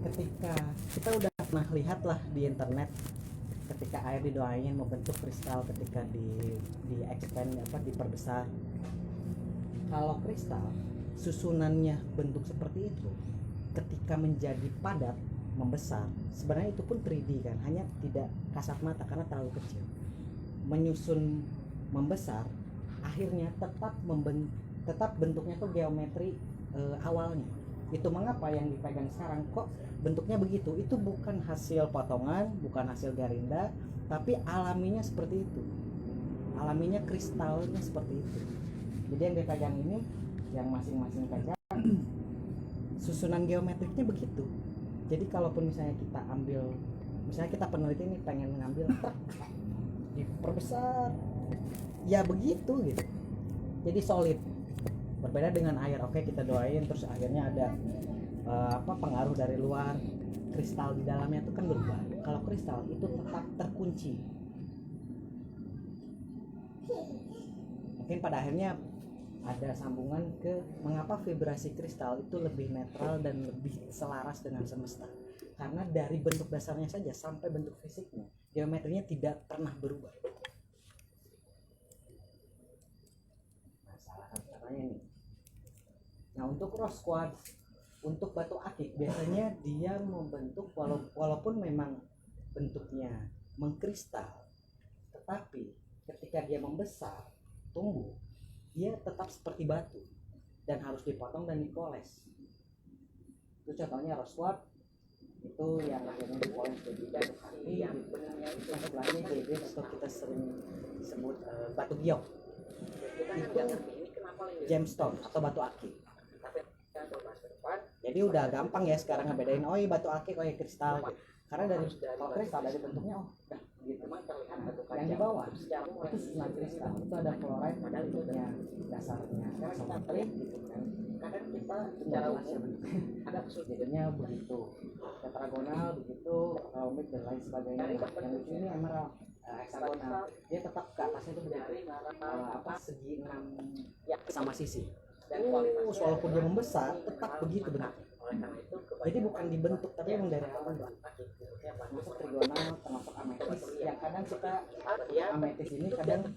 ketika kita udah pernah lihat lah di internet, ketika air didoain membentuk kristal, ketika di expand diperbesar. Kalau kristal susunannya bentuk seperti itu, ketika menjadi padat membesar, sebenarnya itu pun 3D kan, hanya tidak kasat mata karena terlalu kecil. Menyusun membesar, akhirnya tetap bentuknya tuh geometri awalnya. Itu mengapa yang dipegang sekarang kok bentuknya begitu. Itu bukan hasil potongan, bukan hasil garinda, tapi alaminya seperti itu, alaminya kristalnya seperti itu. Jadi yang dipegang ini, yang masing-masing pegang, susunan geometriknya begitu. Jadi kalaupun misalnya kita ambil, misalnya kita peneliti ini pengen ngambil diperbesar, ya begitu gitu, jadi solid. Berbeda dengan air, oke kita doain terus akhirnya ada pengaruh dari luar, kristal di dalamnya itu kan berubah. Kalau kristal itu tetap terkunci. Mungkin pada akhirnya ada sambungan ke mengapa vibrasi kristal itu lebih netral dan lebih selaras dengan semesta, karena dari bentuk dasarnya saja sampai bentuk fisiknya, geometrinya tidak pernah berubah. Nah, salah satu caranya nih. Nah, untuk rose quartz, untuk batu akik, biasanya dia membentuk walaupun memang bentuknya mengkristal, tetapi ketika dia membesar, tumbuh, dia tetap seperti batu dan harus dipotong dan dipoles. Itu contohnya rose quartz, itu yang akhirnya dipoles jadi batu akik. Yang sebelahnya jadi atau kita sering sebut batu giok, itu gemstone atau batu akik. Jadi udah gampang ya sekarang ngebedain, oh iya batu akik, oh iya kristal gitu. Karena dari kalau kristal dari bentuknya udah gitu. Yang di bawah itu susunan kristal, itu ada chloride pada bentuknya dasarnya seperti gitu kan. Kadang kita secara umum agak kesulitannya begitu, tetragonal begitu, rhombic dan lain sebagainya. Yang lucu ini emerald hexagonal, dia tetap ke atasnya itu begitu, segi 6 sama sisi. Walaupun dia membesar tetap begitu bentuknya. Jadi bukan dibentuk tapi memang dari awal masuk trigonal, termasuk ametis. Yang kadang suka ametis ini kadang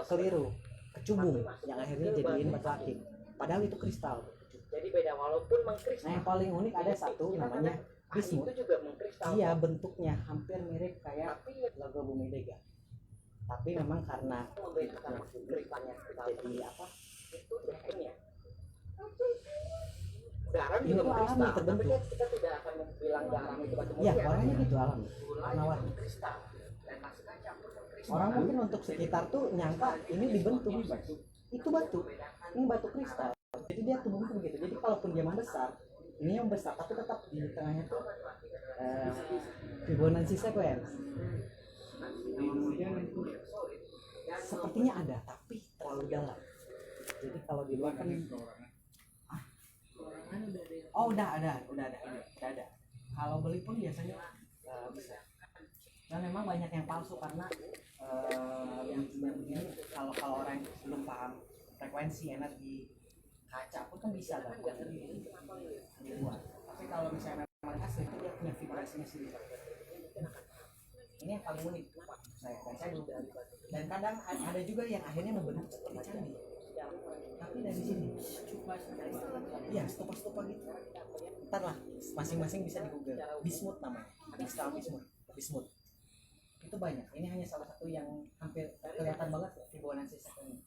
keliru, kecubung, yang akhirnya jadiin batu akik, padahal itu kristal. Jadi beda walaupun mengkristal. Nah, yang paling unik ada satu namanya bismut. Dia bentuknya hampir mirip kayak logo Bumi Dega, tapi memang karena kristalnya jadi itu dehnya. Garam juga alami terbentuk. Tapi kita tidak akan bilang garam itu batu mulia. Iya, warnanya gitu alami. Warna kristal. Orang mungkin untuk sekitar tuh nyangka ini dibentuk batu. Itu batu. Ini batu kristal. Jadi dia tumbuh begitu. Jadi kalaupun dia membesar, ini yang besar tapi tetap di tengahnya tuh Fibonacci sequence. Sepertinya ada tapi terlalu dalam. Jadi kalau di luar kan udah ada. Kalau beli pun biasanya bisa. Dan memang banyak yang palsu karena yang cuma begini. Kalau orang yang belum paham frekuensi energi kaca pun kan bisa lah dibuat. Tapi kalau misalnya memang asli itu dia punya vibrasinya sendiri. Ini yang paling unik saya dulu. Dan kadang ada juga yang akhirnya membentuk seperti candi, tapi dari sini ya stupa gitu. Ntar lah masing-masing bisa di Google, bismut namanya, kristal bismut itu banyak. Ini hanya salah satu yang hampir kelihatan banget Fibonacci sequence.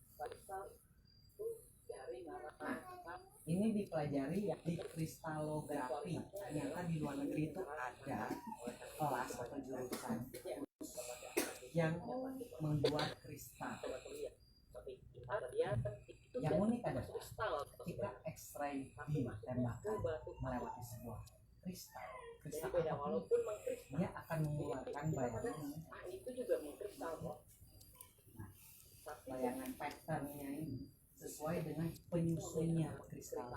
Ini dipelajari di kristalografi. Ternyata di luar negeri itu ada kelas atau jurusan yang membuat kristal. Yang unik adalah kita X-ray ditembakkan melewati sebuah kristal apapun, dia akan mengeluarkan bayangan. Nah, bayangan patternnya ini sesuai dengan penyusunnya kristal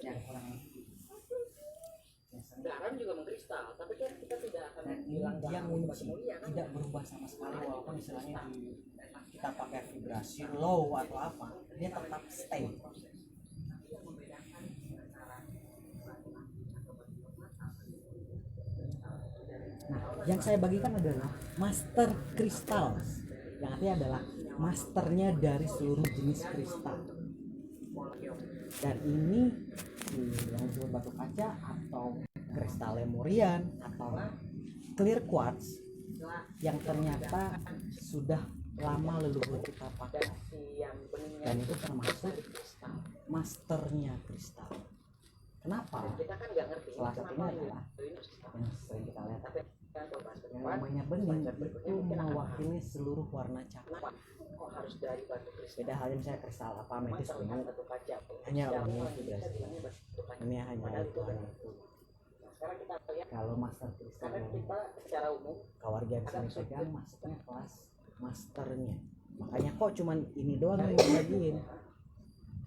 yang kurang lebih. Garam juga mengkristal, tapi kan kita tidak akan bilang dia kunci, tidak berubah sama sekali walaupun istilahnya kita pakai vibrasi low atau apa, dia tetap stay. Yang saya bagikan adalah master crystals, yang artinya adalah masternya dari seluruh jenis kristal. Dan ini yang disebut batu kaca atau kristal lemurian atau clear quartz yang ternyata sudah lama leluhur kita pakai, dan itu termasuk masternya kristal. Kenapa? Salah satunya adalah yang sering kita lihat, yang namanya bening itu mewakili seluruh warna cakra. Beda halnya misalnya kristal apa ametis bening hanya ungu itu berarti ini hanya itu. Kalau master kristal keluarga yang sering pegang masuknya kelas masternya. Makanya kok cuman ini doang yang dibagiin,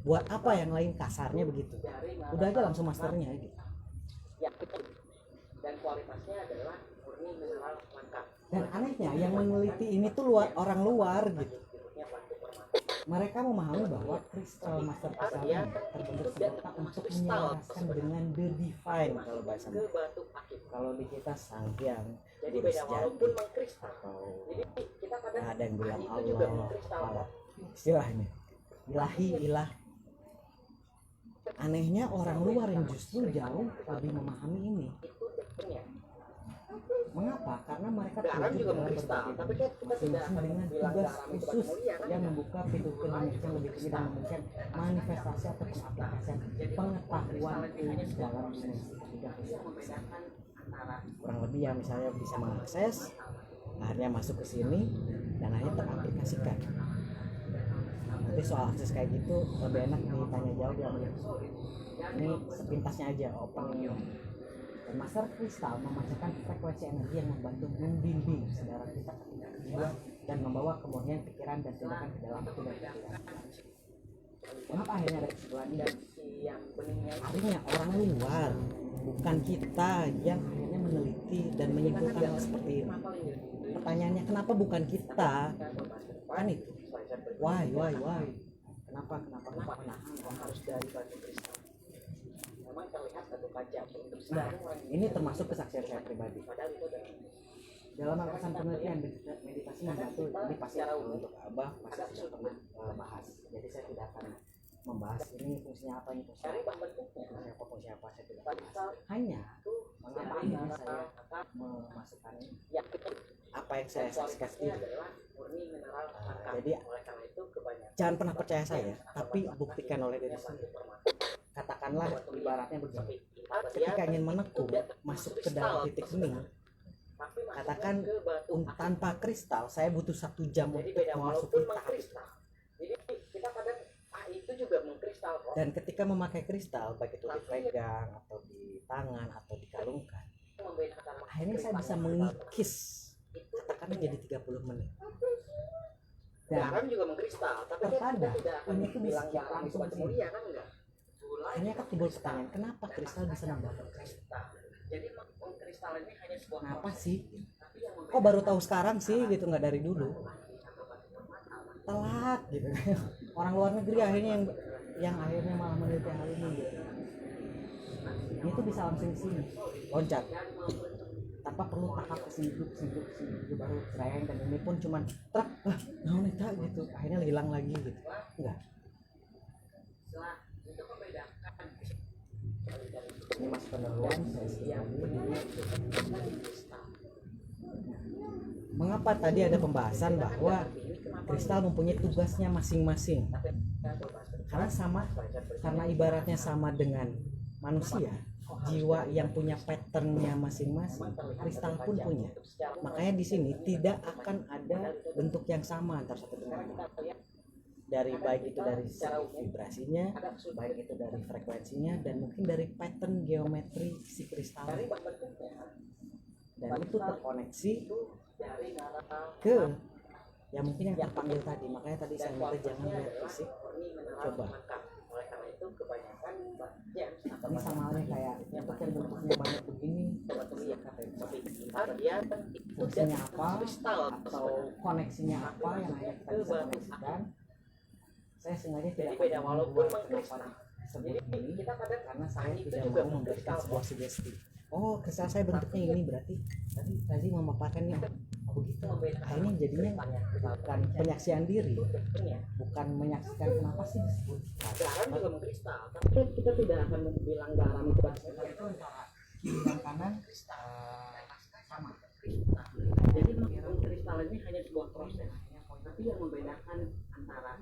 buat apa yang lain, kasarnya begitu. Udah aja langsung masternya gitu. Dan kualitasnya adalah murni mineral langka. Dan anehnya yang meneliti ini tuh orang luar gitu. Mereka memahami bahwa kristal master kristal ini terbentuk senjata untuk menyelaraskan dengan the divine kalau bahasanya. Kalau di kita sang hyang, guru sejati, atau ada yang bilang Allah, istilahnya ilah. Anehnya orang luar yang justru jauh lebih memahami ini. Mengapa? Karena mereka terjun dalam berbagai masing-masing dengan tugas khusus yang membuka pintu ilmu yang lebih tinggi dan memberikan manifestasi atau pengaplikasian pengetahuan dalam dimensi ketiga. Kurang lebih ya, misalnya bisa mengakses, akhirnya masuk ke sini dan akhirnya teraplikasikan. Nanti soal akses kayak gitu lebih enak ditanya jawab ya. Ini sepintasnya aja openingnya. Dan master kristal memancarkan frekuensi energi yang membantu membimbing saudara kita ketika jiwa dan membawa kemurnian pikiran dan tindakan ke dalam pikiran. Kenapa akhirnya ada kesimpulan ini? Artinya orang luar, bukan kita yang akhirnya meneliti dan menyimpulkan hal seperti ini. Pertanyaannya kenapa bukan kita? Kan itu. Why? Kenapa harus dari batu kristal? Memang terlihat batu kaca. Nah, ini termasuk kesaksian saya pribadi. Dalam alasan penelitian meditasi membantu, ini pasti untuk Abah pasti sudah pernah bahas. Jadi saya tidak akan membahas ini fungsinya apa, ini fungsi apa saya tidak bahas. Hanya mengapa akhirnya saya memasukkan apa yang saya saksikan sendiri. Jadi jangan pernah percaya saya, tapi buktikan oleh diri sendiri. Katakanlah ibaratnya begini, ketika ingin menekung masuk ke dalam titik hening, katakan tanpa kristal saya butuh 1 jam untuk memasuki tahap itu. Dan ketika memakai kristal, baik itu dipegang atau di tangan atau dikalungkan, akhirnya saya bisa mengikis katakanlah jadi 30 menit. Dan juga mengkristal, tapi terkadang ini tuh bisa langsung ke sini. Hanya kan timbul pertanyaan, kenapa kristal bisa membantu kristal? Jadi kristal ini hanya sebuah kenapa sih? Kok baru tahu sekarang sih gitu, nggak dari dulu? Telat gitu. Orang luar negeri akhirnya yang akhirnya malah meneliti hal ini gitu. Ini tuh bisa langsung ke sini, loncat. Tanpa perlu tahap hidup baru tren, dan ini pun cuman truk gitu, akhirnya hilang lagi gitu. Enggak. Ini masih penelitian saya mengapa tadi ada pembahasan bahwa kristal mempunyai tugasnya masing-masing, karena ibaratnya sama dengan manusia, jiwa yang punya patternnya masing-masing, kristal pun punya. Makanya di sini tidak akan ada bentuk yang sama antara satu dengan lain. Dari baik itu dari vibrasinya, baik itu dari frekuensinya, dan mungkin dari pattern geometri si kristal. Dan itu terkoneksi ke ya mungkin yang terpanggil tadi. Makanya tadi saya minta jangan lihat fisik, coba. Ini sama halnya kayak untuk yang bentuknya banyak begini, fungsinya apa atau koneksinya apa yang hanya kita bisa koneksikan. Saya sengaja tidak membuat kenapa disebut ini karena saya tidak mau memberikan sebuah sugesti. oh kristal saya bentuknya ini, berarti tadi memaparkannya oh begitu. Akhirnya jadinya bukan penyaksian diri, bukan menyaksikan kenapa sih disebut garam juga mengkristal. Kita tidak akan bilang garam itu antara kiri dan kanan sama. Jadi mengkristal ini hanya sebuah proses, tapi yang membedakan antara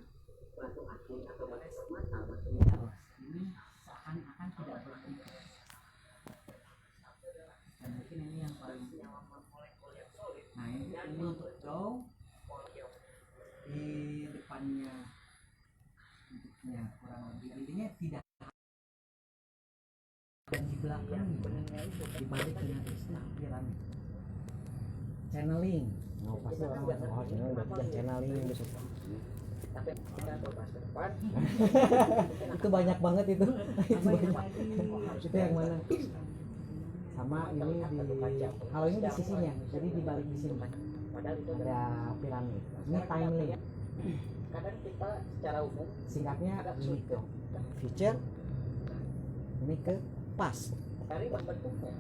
batu akik atau batu mata ini seakan-akan tidak berbentuk. Dan mungkin ini yang paling nah ini untuk jauh di depannya bentuknya kurang lebih intinya tidak, dan di belakang dibalik dengan kristal piramid channeling. Oh pasti orang oh channeling udah channeling gitu. Tapi kita bahas ke depan. Itu banyak banget itu. Itu yang mana? Sama ini di kalau ini di sisinya, jadi di balik di sini ada piramid. Ini timeline. Kadang kita secara umum singkatnya ini ke future, ini ke past. Dari bentuknya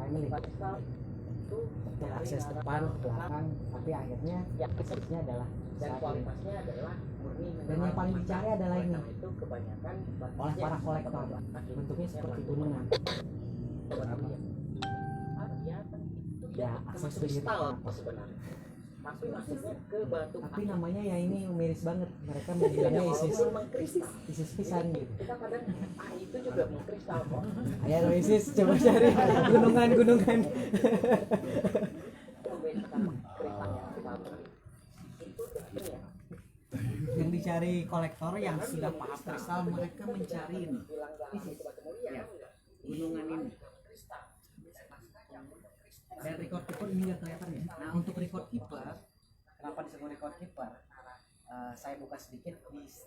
timeline itu akses depan belakang, tapi akhirnya aksesnya adalah dan kualitasnya adalah murni. Dan yang paling dicari adalah ini itu kebanyakan oleh para kolektor, bentuknya seperti gunungan. Ya akses kristal sebenarnya, tapi masuknya ke batu. Tapi namanya ya ini miris banget, mereka bilangnya isis pisan gitu. Kita kadang itu juga mengkristal kok. Ayo isis coba cari gunungan. Yang dicari kolektor yang sudah paham kristal, mereka mencari ini ya, gunungan ini. Dan record keeper ini nggak kelihatan ya. Nah untuk record keeper, kenapa disebut record keeper? Saya buka sedikit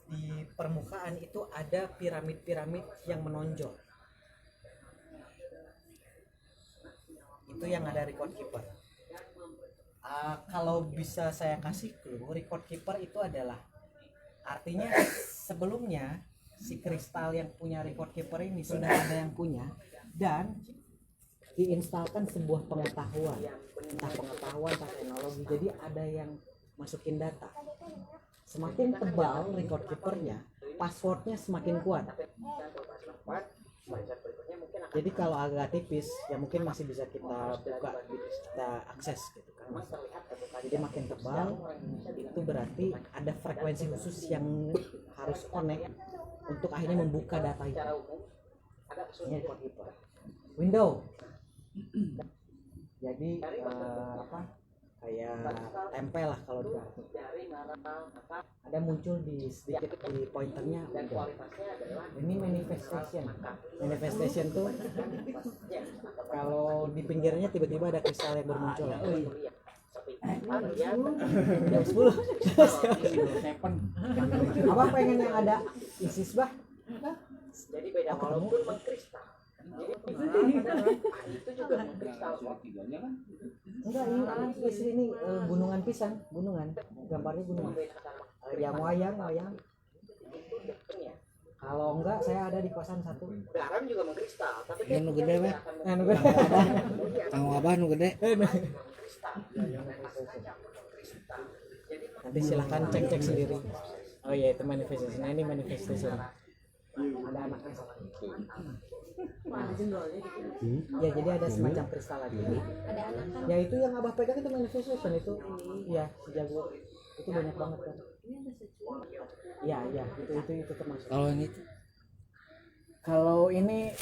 di permukaan itu ada piramid-piramid yang menonjol. Itu yang ada record keeper. Kalau bisa saya kasih clue, record keeper itu adalah artinya sebelumnya si kristal yang punya record keeper ini sudah ada yang punya dan diinstalkan sebuah pengetahuan, entah teknologi. Jadi ada yang masukin data. Semakin tebal record keepernya, passwordnya semakin kuat. Jadi kalau agak tipis, ya mungkin masih bisa kita buka, kita akses gitu kan. Jadi makin tebal, itu berarti ada frekuensi khusus yang harus connect untuk akhirnya membuka data itu. Ini record keeper. Window. Jadi kayak tempel lah kalau di kartu. Ada muncul di sedikit di pointernya. Ini manifestation tuh kalau di pinggirnya tiba-tiba ada kristal yang bermunculan. Jam 10. Apa pengen yang ada isis bah? Jadi beda walaupun mengkristal. Jadi itu juga mengkristal kok. Enggak, ini gunungan pisang, gunungan. Gambarnya gunungan. Yang wayang. Kalau enggak saya ada di kosan satu. Garam juga mengkristal, tapi nu gede mah. Nu gede. Kang Abah nu gede. Nanti silahkan cek sendiri. Oh iya itu manifestation. Nah, ini manifestation. Ada anaknya. Ya jadi ada semacam kristal lagi. Ya itu yang Abah pegang itu manifestation itu. Ya sejago itu banyak banget kan. Ya itu termasuk. Kalau ini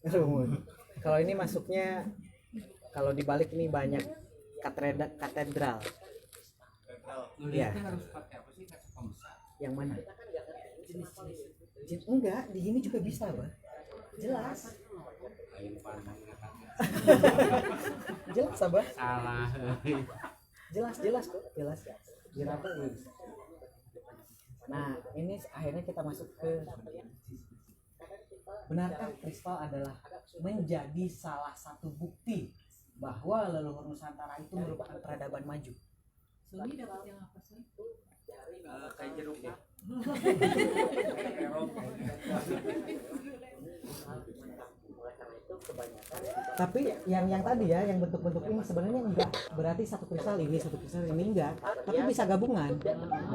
rumur. Kalau ini masuknya kalau dibalik ini banyak katedral. Ya. Harus pakai apa sih kaca pembesar? Yang mana? Jenis enggak, di sini juga bisa, Bang. Jelas. Jelas, Abah. Salah. Jelas kok, jelas. Diraba bisa. Nah, ini akhirnya kita masuk ke benarkah kristal adalah menjadi salah satu bukti bahwa leluhur Nusantara itu merupakan peradaban maju? Suni dapat yang apa sih? Kayak jeruk ya. Tapi yang tadi ya, yang bentuk-bentuk ini sebenarnya enggak berarti satu kristal ini enggak, tapi bisa gabungan.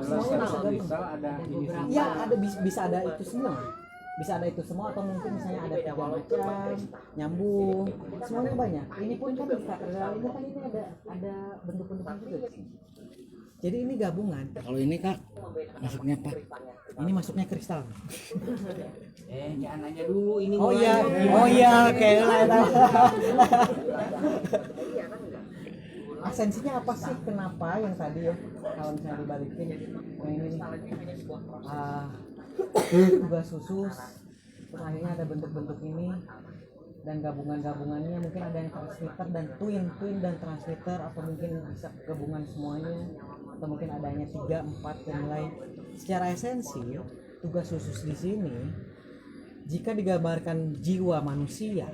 Semuanya bisa gabungan. Ada ini. Ya, ada bisa ada itu semua. Bisa ada itu semua, atau mungkin misalnya ada 3 macam nyambung, semuanya banyak. Ini pun kan di katedral ini kan ini ada bentuk-bentuknya juga. Jadi ini gabungan. Kalau ini Kak, masuknya apa? Ini masuknya kristal. Jangan nanya dulu ini. Oh iya, kayak esensinya apa sih? Kenapa yang tadi ya? Kalau misalnya dibalikin yang ini nih. Tugas khusus, terus akhirnya ada bentuk-bentuk ini dan gabungan-gabungannya, mungkin ada yang transmitter dan twin dan transmitter, atau mungkin bisa gabungan semuanya, atau mungkin adanya 3, 4 dan lain. Secara esensi tugas khusus di sini, jika digambarkan jiwa manusia,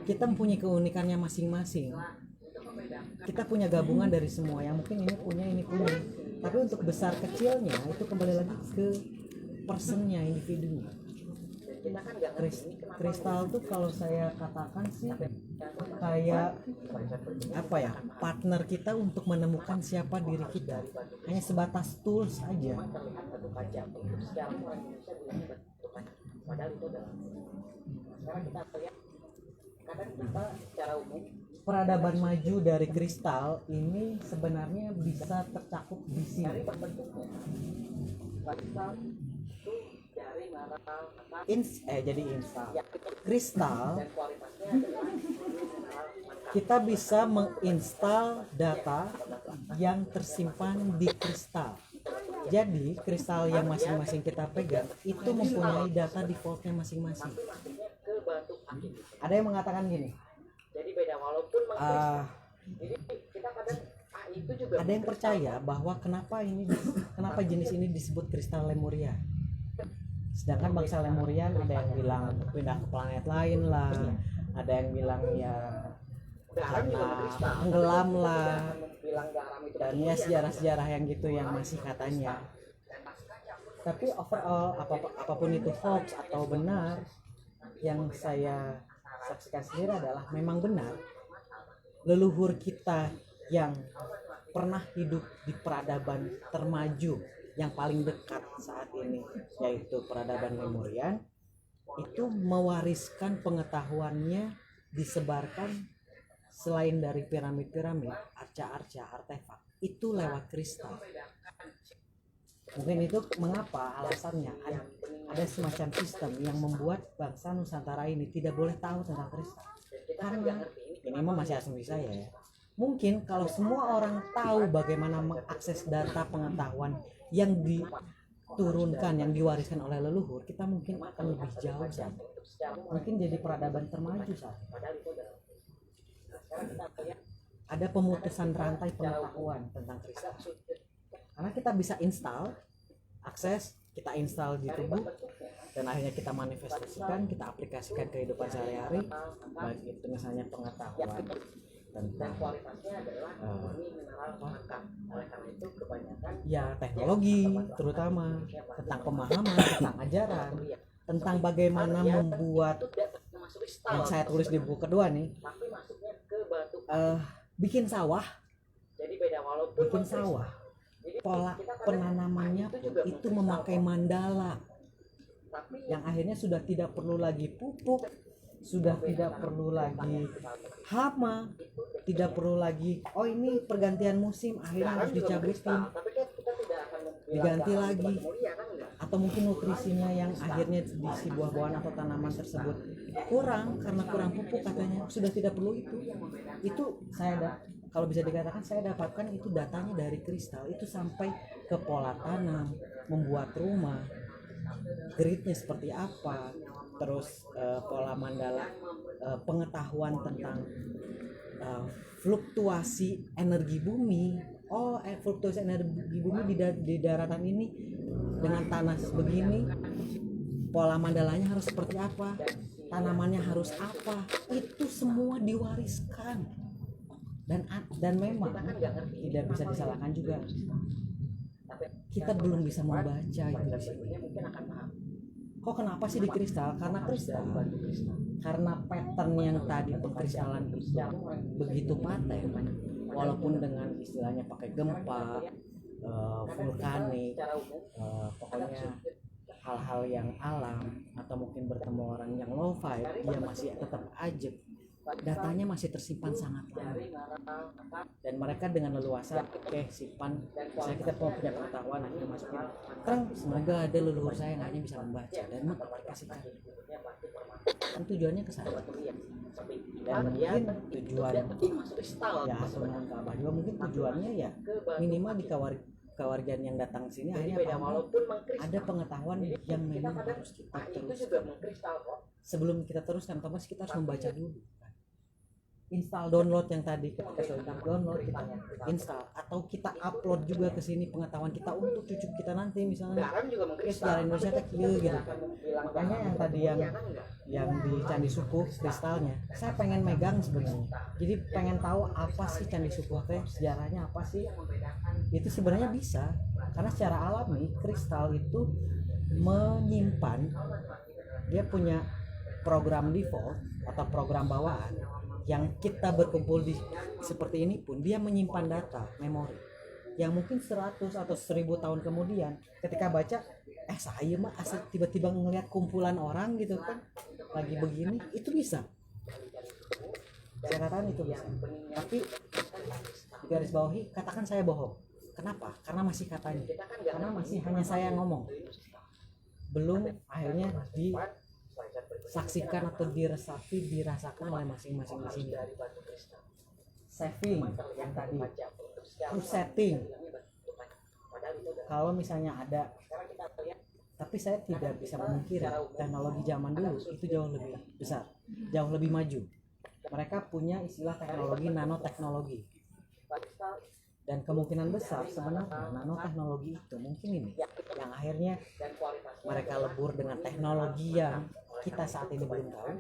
kita mempunyai keunikannya masing-masing. Kita punya gabungan dari semua, yang mungkin ini punya, tapi untuk besar kecilnya itu kembali lagi ke personnya, individunya. Kristal tuh kalau saya katakan sih kayak apa ya, partner kita untuk menemukan siapa diri kita, hanya sebatas tools aja. Peradaban maju dari kristal ini sebenarnya bisa tercakup di sini. Jadi install kristal, kita bisa menginstal data yang tersimpan di kristal. Jadi kristal yang masing-masing kita pegang itu mempunyai data defaultnya masing-masing. Ada yang mengatakan gini, ada yang percaya bahwa kenapa jenis ini disebut kristal Lemuria. Sedangkan bangsa Lemurian ada yang bilang pindah ke planet lain lah, ada yang bilang ya karena tenggelam lah, dan ya sejarah-sejarah yang gitu yang masih katanya. Tapi overall apapun itu hoax atau benar, yang saya saksikan sendiri adalah memang benar. Leluhur kita yang pernah hidup di peradaban termaju yang paling dekat saat ini, yaitu peradaban Lemurian, itu mewariskan pengetahuannya, disebarkan selain dari piramid-piramid, arca-arca, artefak, itu lewat kristal. Mungkin itu mengapa alasannya ada semacam sistem yang membuat bangsa Nusantara ini tidak boleh tahu tentang kristal. Karena ini mah masih asumsi saya ya. Mungkin kalau semua orang tahu bagaimana mengakses data pengetahuan yang diturunkan, yang diwariskan oleh leluhur, kita mungkin akan lebih jauh saat. Mungkin jadi peradaban termaju saat. Ada pemutusan rantai pengetahuan tentang kristal. Karena kita bisa install, akses, kita install di tubuh, dan akhirnya kita manifestasikan, kita aplikasikan kehidupan sehari-hari, baik itu misalnya pengetahuan tentang teknologi, terutama tentang pemahaman, tentang ajaran, tentang bagaimana membuat, yang saya tulis di buku kedua nih, bikin sawah, pola penanamannya itu memakai mandala, yang akhirnya sudah tidak perlu lagi pupuk, sudah tidak perlu lagi hama, tidak perlu lagi ini pergantian musim akhirnya harus dicabutin, diganti lagi, atau mungkin nutrisinya yang akhirnya di si buah-buahan atau tanaman tersebut kurang karena kurang pupuk katanya, sudah tidak perlu itu saya kalau bisa dikatakan saya dapatkan itu datanya dari kristal, itu sampai ke pola tanam, membuat rumah, gridnya seperti apa, terus pola mandala, pengetahuan tentang fluktuasi energi bumi. Fluktuasi energi bumi di daratan ini dengan tanah begini, pola mandalanya harus seperti apa, tanamannya harus apa, itu semua diwariskan. Dan memang tidak bisa disalahkan juga, kita belum bisa membaca itu di sini. Kok kenapa sih di kristal? Karena kristal, karena pattern yang tadi pengkristalan itu begitu paten, walaupun dengan istilahnya pakai gempa, vulkanik, pokoknya hal-hal yang alam atau mungkin bertemu orang yang low vibe, dia masih tetap aja datanya masih tersimpan sangat lama, dan mereka dengan leluasa simpan, misalnya kita punya pengetahuan akhirnya masukin terang, semoga ada leluhur saya yang hanya bisa membaca dan mengaplikasikan, kan tujuannya ke sana. Dan mungkin tujuan ya Sunan Ka'bah juga mungkin tujuannya ya minimal di kewargaan yang datang sini akhirnya ada pengetahuan yang memang harus kita teruskan. Sebelum kita teruskan otomatis kita harus membaca dulu, install download yang tadi ketika sudah download kita install atau kita upload juga ke sini pengetahuan kita untuk cucu kita nanti, misalnya sejarah Indonesia kecil gitu kan. Makanya yang tadi yang di Candi Supuh kristalnya saya pengen megang sebenarnya, jadi pengen tahu apa sih Candi Supuh teh, sejarahnya apa sih. Itu sebenarnya bisa karena secara alami kristal itu menyimpan, dia punya program default atau program bawaan yang kita berkumpul di seperti ini pun dia menyimpan data memori yang mungkin 100 atau 1000 tahun kemudian ketika baca saya mah asal tiba-tiba ngelihat kumpulan orang gitu kan lagi begini, itu bisa, saya katakan itu bisa. Tapi di garis bawahi katakan saya bohong. Kenapa? Karena masih katanya, karena masih hanya saya ngomong, belum akhirnya disaksikan atau dirasakan oleh masing-masing di sini. Saving yang tadi, terus setting. Kalau misalnya ada, tapi saya tidak bisa memungkiri teknologi zaman dulu itu jauh lebih besar, jauh lebih maju. Mereka punya istilah teknologi nanoteknologi. Dan kemungkinan besar sebenarnya nanoteknologi itu mungkin ini yang akhirnya mereka lebur dengan teknologi yang kita saat ini belum tahu,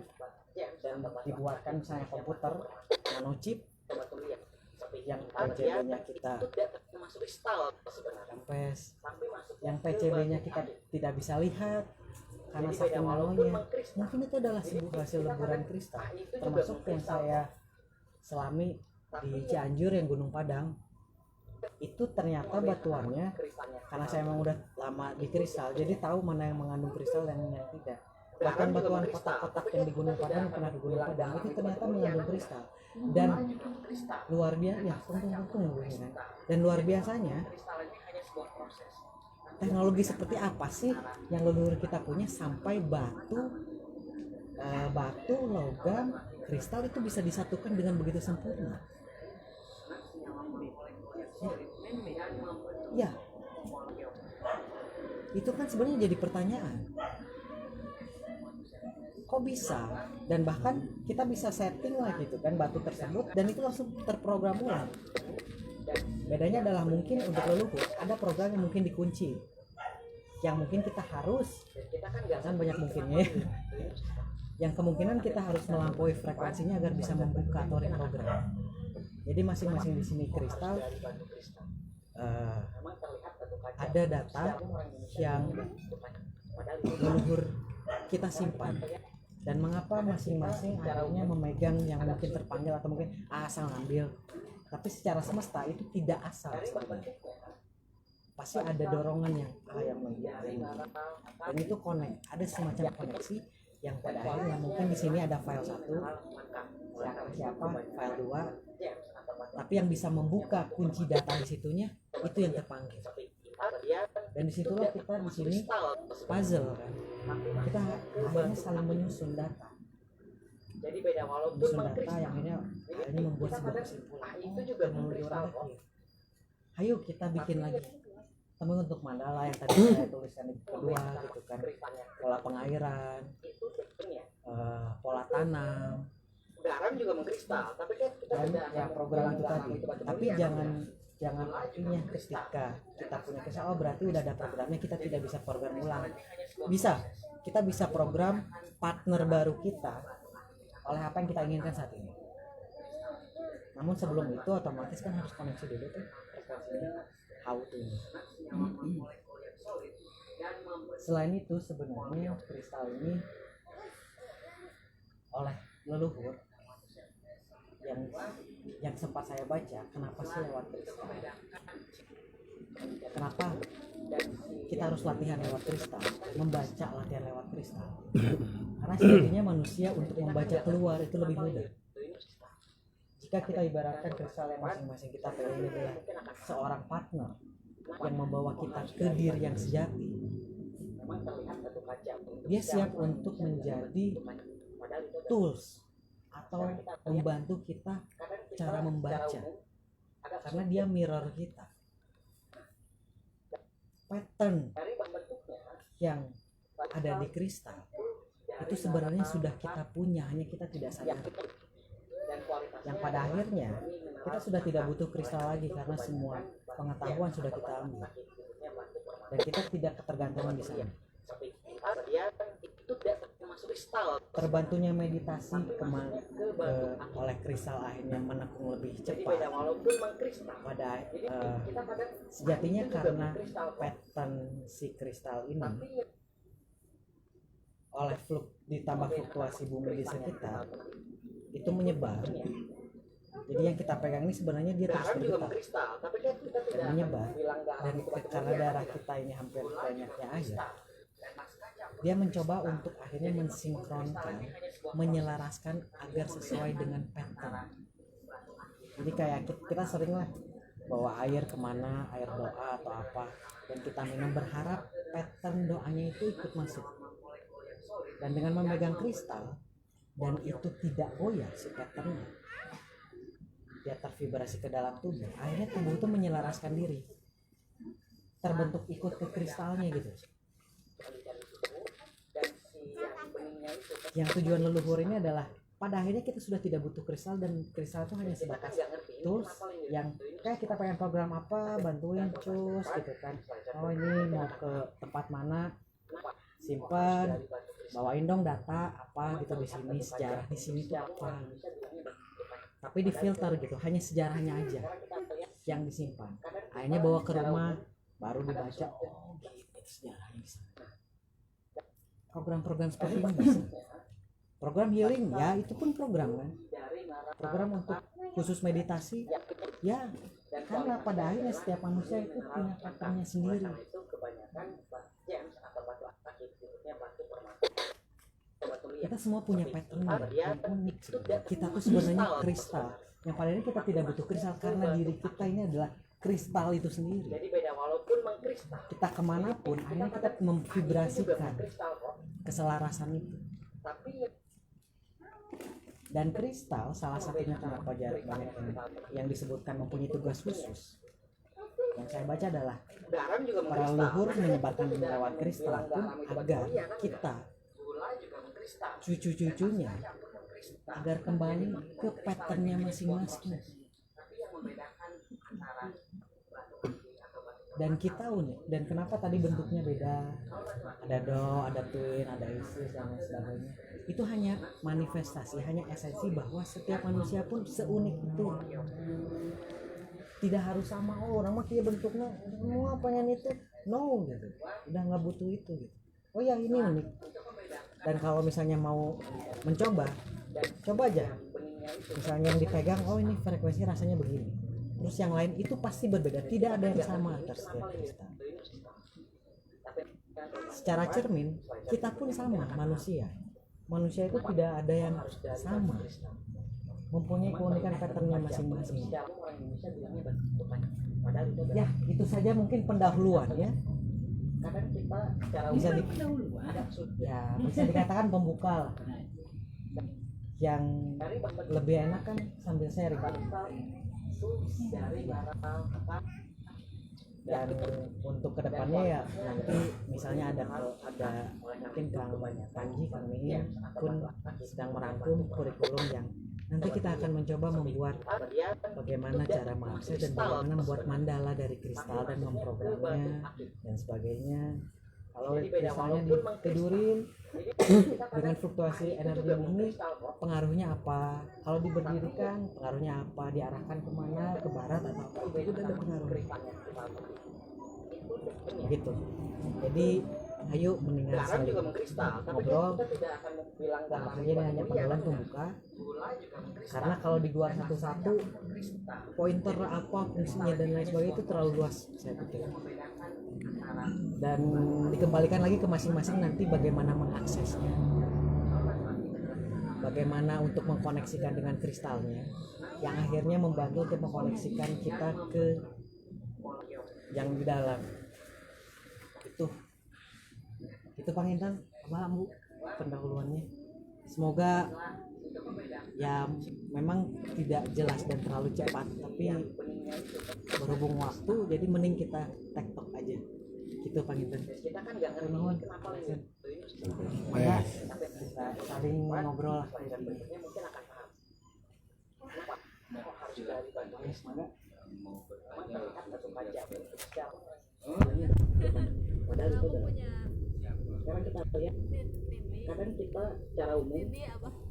dan dibuatkan misalnya komputer nanochip yang PCB-nya kita yang PCB-nya kita tidak bisa lihat karena saking nanonya. Mungkin itu adalah sebuah hasil leburan kristal, termasuk yang saya selami di Cianjur yang Gunung Padang. Itu ternyata batuannya, karena saya memang udah lama di kristal jadi tahu mana yang mengandung kristal dan yang tidak. Bahkan batuan kotak-kotak yang di Gunung Padang, pernah di Gunung Padang itu ternyata mengandung kristal, dan luar biasa ya, dan luar biasanya teknologi seperti apa sih yang leluhur kita punya sampai batu, logam, kristal itu bisa disatukan dengan begitu sempurna. Ya, itu kan sebenarnya jadi pertanyaan, kok bisa? Dan bahkan kita bisa setting lah gitu kan batu tersebut dan itu langsung terprogram ulang. Bedanya adalah mungkin untuk leluhur ada program yang mungkin dikunci, yang mungkin kita harus, kan banyak mungkinnya ya, yang kemungkinan kita harus melampaui frekuensinya agar bisa membuka atau reprogram. Jadi masing-masing di sini kristal ada data yang leluhur kita simpan, dan mengapa masing-masing akhirnya memegang yang mungkin terpanggil atau mungkin asal ngambil, tapi secara semesta itu tidak asal sebenarnya. Pasti ada dorongan yang dan itu connect, ada semacam koneksi yang pada akhirnya mungkin di sini ada file 1 siapa file 2, tapi yang bisa membuka kunci data di situnya itu yang terpanggil. Dan disitulah kita di sini puzzle kan, kita akhirnya saling menyusun data, menyusun data yang akhirnya membuat sebuah kesimpulan. Itu juga teknologi orang kecil. Ayo kita bikin lagi temuan untuk mandala yang tadi saya tuliskan di kedua gitu kan, pola pengairan, pola tanam, garam juga mengkristal, tapi kan kita ya program itu tadi. Tapi jangan artinya ketika kita punya kesalahan berarti udah ada programnya, kita tidak bisa program ulang. Bisa, kita bisa program partner baru kita oleh apa yang kita inginkan saat ini. Namun sebelum itu otomatis kan harus koneksi dulu tuh frekuensinya, how to. Selain itu sebenarnya kristal ini oleh leluhur yang sempat saya baca, kenapa sih lewat kristal? Kenapa kita harus latihan lewat kristal, membaca latihan lewat kristal? Karena sejatinya manusia untuk membaca keluar itu lebih mudah. Jika kita ibaratkan kristal yang masing-masing kita pegang ini adalah seorang partner yang membawa kita ke diri yang sejati, dia siap untuk menjadi tools atau membantu kita cara membaca, karena dia mirror kita. Pattern yang ada di kristal itu sebenarnya sudah kita punya, hanya kita tidak sadar. Yang pada akhirnya kita sudah tidak butuh kristal lagi karena semua pengetahuan sudah kita ambil dan kita tidak ketergantungan di sana. Terbantunya meditasi oleh kristal akhirnya menekung lebih cepat. Pada sejatinya karena pattern si kristal ini oleh ditambah fluktuasi bumi di sekitar itu menyebar. Jadi yang kita pegang ini sebenarnya dia terus bergetar dan menyebar, dan karena darah kita ini hampir banyaknya air, dia mencoba untuk akhirnya mensinkronkan, menyelaraskan agar sesuai dengan pattern. Jadi kayak kita sering lah bawa air kemana, air doa atau apa, dan kita minum berharap pattern doanya itu ikut masuk. Dan dengan memegang kristal dan itu tidak goyah si patternnya, dia tervibrasi ke dalam tubuh, akhirnya tubuh itu menyelaraskan diri, terbentuk ikut ke kristalnya gitu. Yang tujuan leluhur ini adalah pada akhirnya kita sudah tidak butuh kristal, dan kristal itu hanya sebatas tools yang kayak kita pengen program apa, bantuin cus gitu kan. Oh ini mau ke tempat mana, simpan, bawain dong data apa gitu di sini, sejarah di sini tuh apa. Tapi difilter gitu, hanya sejarahnya aja yang disimpan. Akhirnya bawa ke rumah, baru dibaca, oh gitu sejarahnya di sana. Program-program seperti ini bisa. Program healing ya itu pun program kan. Program untuk khusus meditasi ya, karena pada akhirnya setiap manusia itu punya patternnya sendiri. Kita semua punya patternnya yang unik. Kita tuh sebenarnya kristal, yang pada ini kita tidak butuh kristal karena diri kita ini adalah kristal itu sendiri. Kita kemanapun akhirnya kita memvibrasikan keselarasan itu. Dan kristal salah satunya kenapa banyak yang disebutkan mempunyai tugas khusus, yang saya baca adalah para leluhur menyebarkan lewat kristal pun agar kita cucu-cucunya agar kembali ke patternnya masing-masing. Dan kita unik. Dan kenapa tadi bentuknya beda, ada do, ada twin, ada isis dan lain sebagainya, itu hanya manifestasi, hanya esensi bahwa setiap manusia pun seunik itu. Tidak harus sama, oh orang mah kia bentuknya semua pengen itu, no gitu, udah nggak butuh itu gitu. Oh ya ini unik. Dan kalau misalnya mau mencoba, coba aja. Misalnya yang dipegang, oh ini frekuensi rasanya begini. Terus yang lain itu pasti berbeda, tidak ada yang sama atas setiap kristal. Secara cermin, kita pun sama manusia. Manusia itu tidak ada yang sama, mempunyai keunikan patternnya masing-masing. Ya, itu saja mungkin pendahuluan ya. Bisa dikatakan pembuka lah. Yang lebih enak kan sambil sharing. Dan untuk kedepannya ya nanti misalnya ada mungkin Kang Panji, Kang Mihin pun sedang merangkum kurikulum yang nanti kita akan mencoba membuat bagaimana cara mengakses dan bagaimana membuat mandala dari kristal dan memprogramnya dan sebagainya. Kalau kristalnya ditidurin dengan fluktuasi energi bumi, pengaruhnya apa? Kalau diberdirikan, pengaruhnya apa? Diarahkan kemana? Ke barat atau apa? Itu udah ada pengaruh. Gitu. Jadi ayo mendingan Garam saling juga mengkristal, tapi ngobrol. kita tidak akan bilang Nah, garam ini hanya pergaulan pembuka, karena kalau di luar satu-satu pointer apa fungsinya dan lain sebagainya itu terlalu luas saya pikir, dan dikembalikan lagi ke masing-masing nanti bagaimana mengaksesnya, bagaimana untuk mengkoneksikan dengan kristalnya yang akhirnya membantu untuk mengkoneksikan kita ke yang di dalam. Itu Bang Intan, apa Bu pendahuluannya. Semoga ya memang tidak jelas dan terlalu cepat, tapi berhubung waktu jadi mending kita tektok aja gitu Bang Intan. Kita kan nggak ngerti kenapa maka kita saling ngobrol lah dan berikutnya mungkin akan paham kenapa kok harus dari bantu semoga terlihat satu pajak padahal itu udah sekarang kita lihat kadang kita secara umum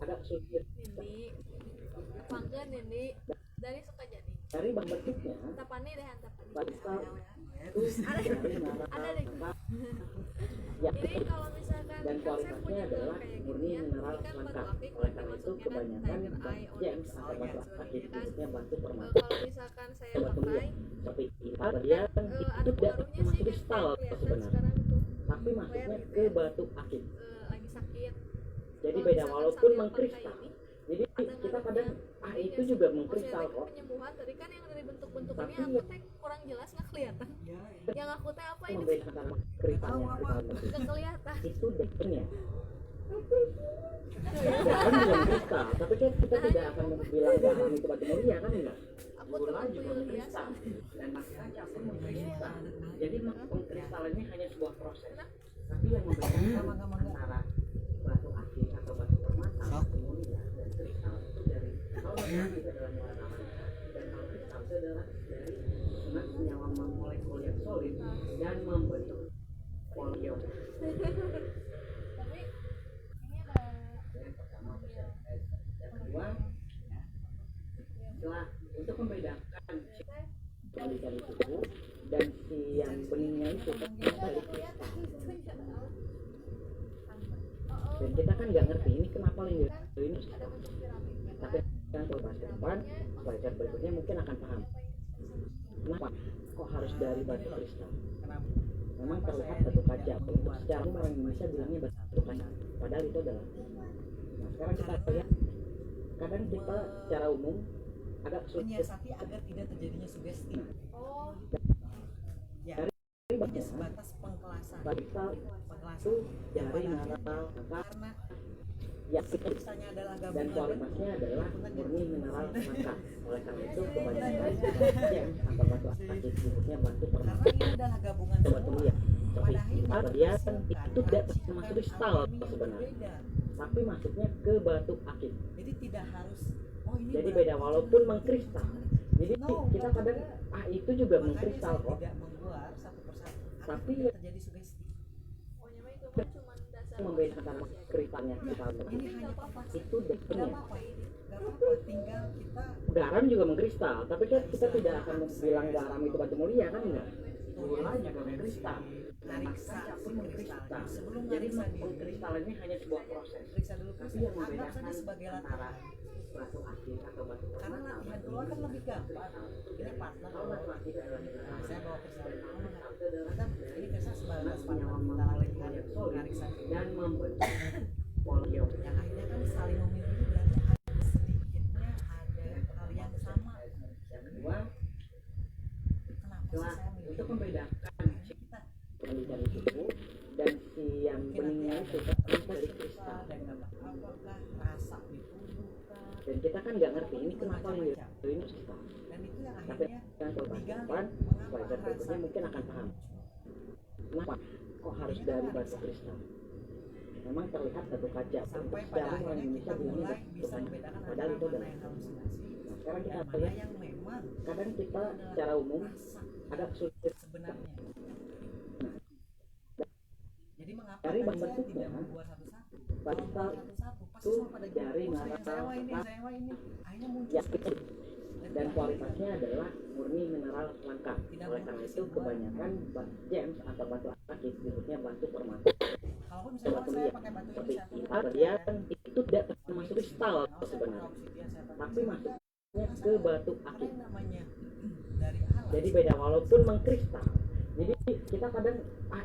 agak sulit pangkeun Nindi dari Sukajadi dari bentuknya Tapani deh Tapani ada deh ya, jadi kalau misalkan dan kan saya kualitasnya punya adalah kayak murni gini ya mineral ini kan batu langka. akik Oleh nanti karena itu masuknya kan kebanyakan Tiger Eye gems Onyx atau batu akik sebagainya kan khususnya batu permata kalau misalkan saya batu pakai seperti kita dia ada itu tidak pengaruhnya masuk sih kan kristal kayak kelihatan sebenarnya, sekarang tuh tapi masuknya ke batu akik. lagi sakit. Jadi Kalau beda misalkan walaupun sambil mengkristal. pakai ini, Jadi ada kita kadang ngaruhnya. itu juga mengkristal Maksudnya kok. penyembuhan tadi kan yang dari bentuk-bentukannya Tapi aku teh kurang jelas nggak kelihatan. Yang aku teh apa ini Membedakan kristalnya nggak kelihatan. itu depennya. Garam juga kristal, tapi kan kita tidak akan bilang garam itu batu mulia kan enggak? Aku tuh tuyul hiasan. Dan makanya pun mengkristal. Jadi pengkristalannya hanya sebuah proses. Tapi yang membedakan antara batu akik atau batu permata, batu mulia dan kristal itu dari kalau itu adalah warna dan kalau kristal itu adalah dari senyawa molekul yang solid dan membentuk polion. Tapi ini ada Yang pertama yang kedua setelah untuk membedakan dari suhu dan si yang beningnya itu dari kristal. Dan kita kan nggak ngerti ini kenapa ini ada bentuk piramidnya. tapi yang kalau bahas ke depan slide berikutnya mungkin akan paham kenapa kok harus dari batu kristal. Memang terlihat batu kaca, untuk secara umum orang Indonesia bilangnya batu kaca, padahal itu adalah. Nah sekarang kita lihat kadang kita secara umum agak sulit menyiasati agar tidak terjadinya sugesti. Oh, Ya, dari hanya sebatas pengkelasan. kristal Pengkelasan itu dari mineral langka karena yang misalnya adalah dan gabungan kualitasnya adalah murni mineral langka. Oleh karena itu kebanyakan gem atau batu akik khususnya batu karena permata ini adalah gabungan atau batu semua. mulia. Padahal Dia itu tidak termasuk kristal sebenarnya, berbeda. tapi masuknya ke batu akik. Jadi tidak harus ini Jadi berarti beda walaupun mengkristal. Jadi No, kita kadang itu juga makanya mengkristal saya kok. tidak membuat satu persatu agar Tapi tidak terjadi sugesti. pokoknya mah itu mah cuma dasar Membedakan kristalnya kristal Ini hanya apa? itu Tidak depennya. apa-apa. Tidak apa-apa, tinggal kita Garam juga mengkristal, tapi kan kita tidak akan bilang garam itu batu mulia kan enggak? Gula juga mengkristal. nariksa pun mengkristal. Sebelum Jadi nariksa di pengkristalannya hanya sebuah proses. periksa dulu Tapi yang anggap membedakan saja sebagai antara latihan. batu akik atau batu Karena latihan keluar kan lebih gampang. Ini partner. kalau batu akik adalah Nah, saya bawa persoalan itu adalah kita ini biasa sebatas partner senyawa kita latihan yang solid nariksa dan membentuk polion. yang akhirnya kan saling memiliki berarti ada sedikitnya ada hal yang sama. Yang kedua, Kenapa sih setelah saya milih untuk membedakan kita penelitian suhu dan si yang beningnya itu kan dari kristal. dan apakah rasa di tubuh kah? Dan kita kan nggak ngerti ini kenapa ini kristal. Dan itu yang Tapi akhirnya yang kalau bahas ke depan, slide berikutnya mungkin akan paham. Kenapa kok harus dari batu kristal? Memang terlihat batu kaca. sampai Secara pada umum orang akhirnya Indonesia kita bilangnya mulai batu bisa kaca, membedakan padahal itu antara adalah. mana yang halusinasi Nah sekarang dan kita mana lihat yang memang kadang kita secara umum rasa agak sulit sebenarnya. Jadi mengapa Dari tadi saya bentuknya, tidak membuat satu-satu? batu Kalau membuat satu-satu pasti itu semua pada dari gitu. Oh, saya mineral ini, saya ini. Akhirnya muncul yang seperti kecil. itu. Dan dan kualitasnya adalah murni mineral langka. Oleh karena itu kebanyakan gems atau batu akik disebutnya batu permata. Kalaupun misalnya Batu saya liat. pakai batu Seperti ini kita kemudian itu tidak termasuk kristal sebenarnya, tapi masuknya ke batu akik. namanya dari alam. Jadi beda walaupun mengkristal. Jadi kita kadang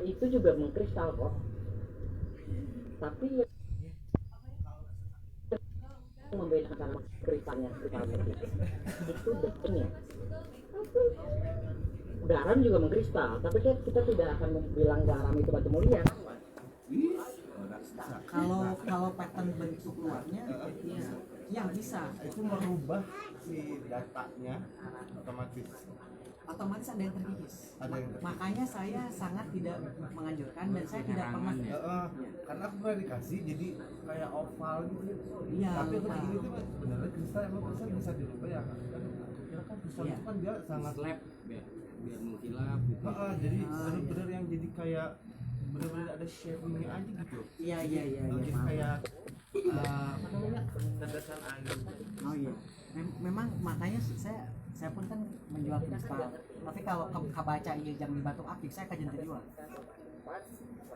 itu juga mengkristal kok. Tapi yang membedakan kristalnya itu detailnya. Garam juga mengkristal, tapi kan kita tidak akan bilang garam itu batu mulia. kalau pattern bentuk luarnya ya bisa itu merubah si datanya otomatis ada yang terkikis. ada yang Makanya saya sangat tidak menganjurkan dan saya tidak pernah karena aku pernah dikasih jadi kayak oval gitu. Iya, Tapi aku oval. pikir itu beneran kristal, emang kristal bisa dirubah ya kan? Kira kan kristal Iya. itu kan dia sangat slab biar mengkilap gitu. jadi bener-bener yang jadi kayak bener-bener ada shapingnya aja gitu. iya Jadi kayak apa namanya tetesan air. oh iya memang makanya saya pun kan menjual kristal, tapi kalau kebaca iya jam di batu akik saya kajian terjual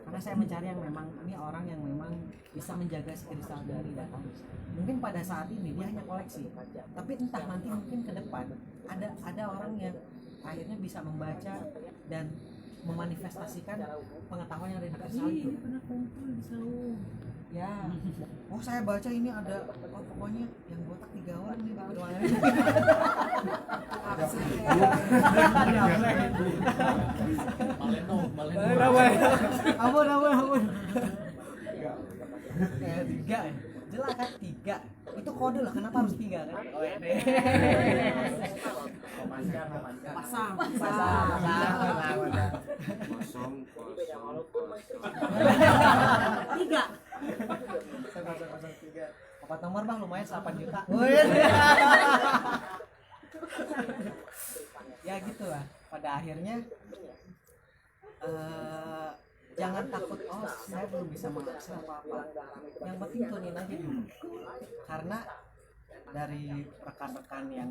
karena saya mencari yang memang ini orang yang memang bisa menjaga si kristal dari datang. Mungkin pada saat ini dia hanya koleksi, tapi entah nanti mungkin ke depan ada orang yang akhirnya bisa membaca dan memanifestasikan pengetahuan yang ada di kristal itu. Ya, oh saya baca ini ada, oh pokoknya yang botak 3 orang nih berwarna. Ampun. Tiga, jelas kan 3. Itu kode lah, kenapa harus 3 kan? Pasang. Kosong. 3. Apa nomor bang lumayan 8 juta. Ya gitu lah. Pada akhirnya jangan takut saya belum bisa mengakses apa-apa. Yang penting tunin aja dulu. Karena dari rekan-rekan yang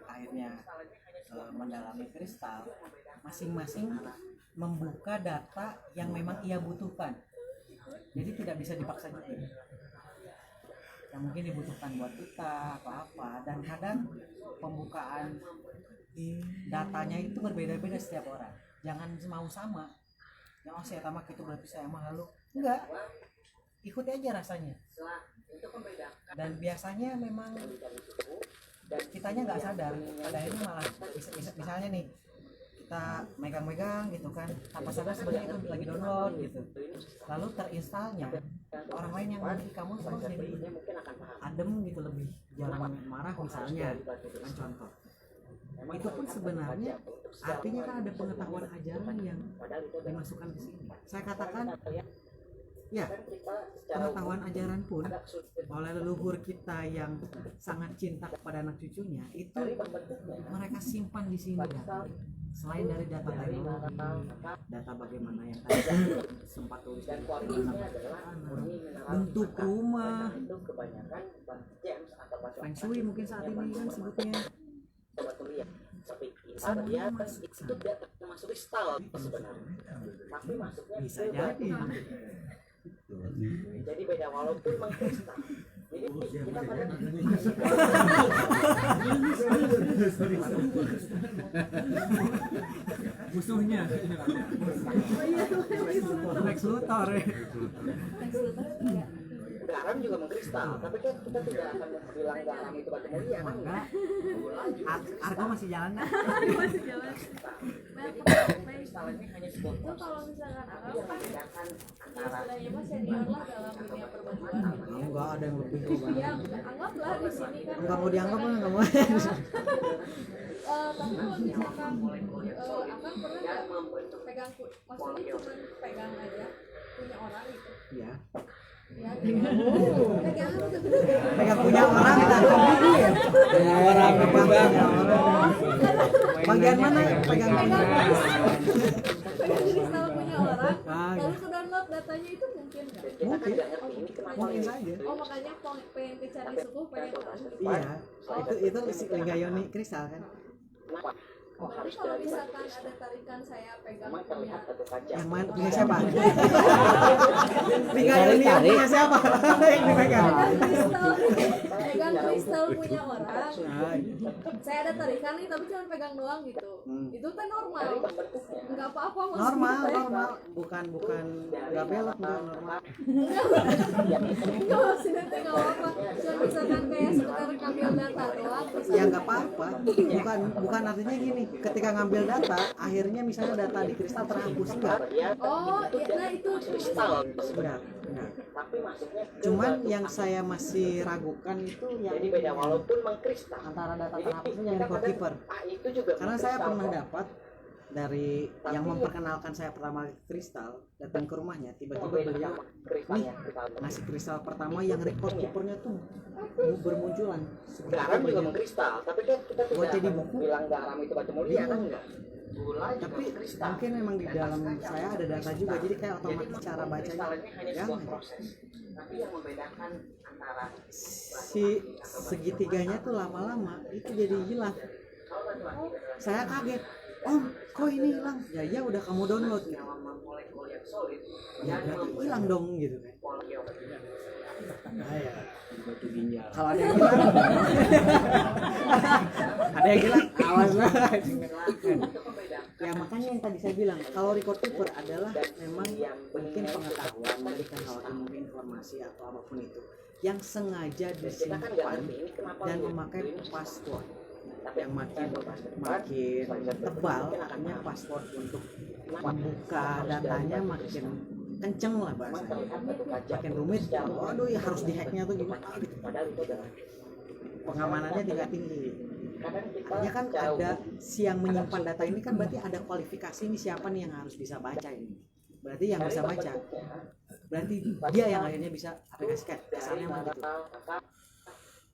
akhirnya mendalami kristal, masing-masing membuka data yang memang ia butuhkan. Jadi tidak bisa dipaksa juga. Yang mungkin dibutuhkan buat kita atau apa, dan kadang pembukaan datanya itu berbeda-beda setiap orang. Jangan mau sama. Yang saya tamak itu berarti saya mah lalu enggak. Ikuti aja rasanya. Dan biasanya memang kitanya nggak sadar. Pada akhirnya malah misalnya nih kita megang-megang gitu kan, tanpa sadar sebenarnya itu lagi download gitu. Lalu terinstalnya orang lain yang nanti kamu terus jadi adem gitu, lebih jarang marah misalnya kan contoh. Itu pun sebenarnya artinya kan ada pengetahuan ajaran yang dimasukkan ke sini. Saya katakan ya, pengetahuan ajaran pun oleh leluhur kita yang sangat cinta kepada anak cucunya itu mereka simpan di sini. Selain dari data teknologi, data bagaimana yang tadi sempat tulis di bentuk rumah, feng shui mungkin saat ini kan sebutnya. Dia itu tidak termasuk kristal sebenarnya, tapi masuknya Bisa jadi. jadi beda walaupun mengkristal. Jadi kita kadang Musuhnya Lex Luthor ya. garam juga mengkristal, tapi kan kita tidak akan bilang garam itu batu mulia kan? Enggak. Argo masih jalan dah. Masih jalan. Kristal ini hanya sebuah Itu kalau misalkan Akang kan ya istilahnya mah senior lah dalam dunia perbatuan. Enggak ada yang lebih kok. Ya anggaplah di sini kan. Enggak mau dianggap lah, enggak mau. Tapi kalau misalkan Akang pernah nggak pegang, maksudnya cuma pegang aja punya orang gitu. Iya. Ya, pegang Punya orang ditangkap gigi ya. Punya orang apa bang? Bagian mana? Pegang pegang kristal punya orang, lalu ke download datanya itu mungkin nggak? kita kan Mungkin. nggak ngerti ini kenapa Mungkin ini. saja. Oh makanya pengen cari suku pengen tahu. Iya, itu si lingga ioni kristal kan. Kenapa? Oh Tapi harus kalau dari misalkan ada tarikan saya pegang memang punya terlihat satu kaca. Yang mana punya siapa? Lingga ioni yang punya siapa? Yang dipegang. pegang kristal punya orang. Nah, Saya ada tarikan nih tapi cuma pegang doang gitu. Itu kan normal. Dari bentuknya. Nggak apa-apa maksud normal, saya. normal, bukan nggak belok, bukan normal. Enggak maksudnya teh nggak apa-apa. Cuma misalkan kayak sekedar ngambil data doang. Ya nggak apa-apa, bukan artinya gini. Ketika ngambil data, akhirnya misalnya data di kristal terhapus enggak? Oh, iya, nah itu Kristal. Enggak. Tapi maksudnya ke Cuman batu yang akik. saya masih ragukan itu yang Jadi beda walaupun mengkristal. antara data Jadi terhapusnya yang kita record kadang, keeper. itu juga Karena saya mengkristal pernah kok. dapat dari yang memperkenalkan saya pertama kali kristal, datang ke rumahnya, tiba-tiba beliau Kristalnya, kristal. ngasih kristal pertama yang record keepernya tuh bermunculan. Garam juga mengkristal, tapi kan kita Buat tidak jadi akan buku. bilang garam itu batu mulia kan enggak? Gula juga Tapi mengkristal. mungkin memang di dalam saya ada data juga, jadi kayak Jadi otomatis cara bacanya kristal ini hanya ya sebuah proses. Tapi yang membedakan antara si segitiganya tuh lama-lama itu jadi hilang. Saya kaget, om kok ini hilang? Ya udah kamu download. molekul yang solid Ya berarti hilang dong gitu kan. polio. Nah, ya. batu ginjal. Kalau ada yang bilang ada yang bilang awas lah. Ya makanya yang tadi saya bilang kalau record keeper adalah memang mungkin pengetahuan mungkin informasi atau apapun itu yang sengaja Kita kan nggak disimpan ngerti ini kenapa dan ini. memakai password Tapi yang makin tebal, artinya password untuk membuka datanya makin kenceng lah bahasanya, terlihat satu kaca. makin rumit. Waduh ya harus dihacknya tuh gimana gitu. Padahal itu adalah Pengamanannya tingkat tinggi. kadang kita Artinya kan cara ada umum, si yang menyimpan data ini kan berarti ada kualifikasi ini siapa nih yang harus bisa baca ini. Berarti yang dari bisa baca, bentuknya, berarti dia yang akhirnya bisa aplikasikan. dari Kasarnya mah gitu. mineral, kakak,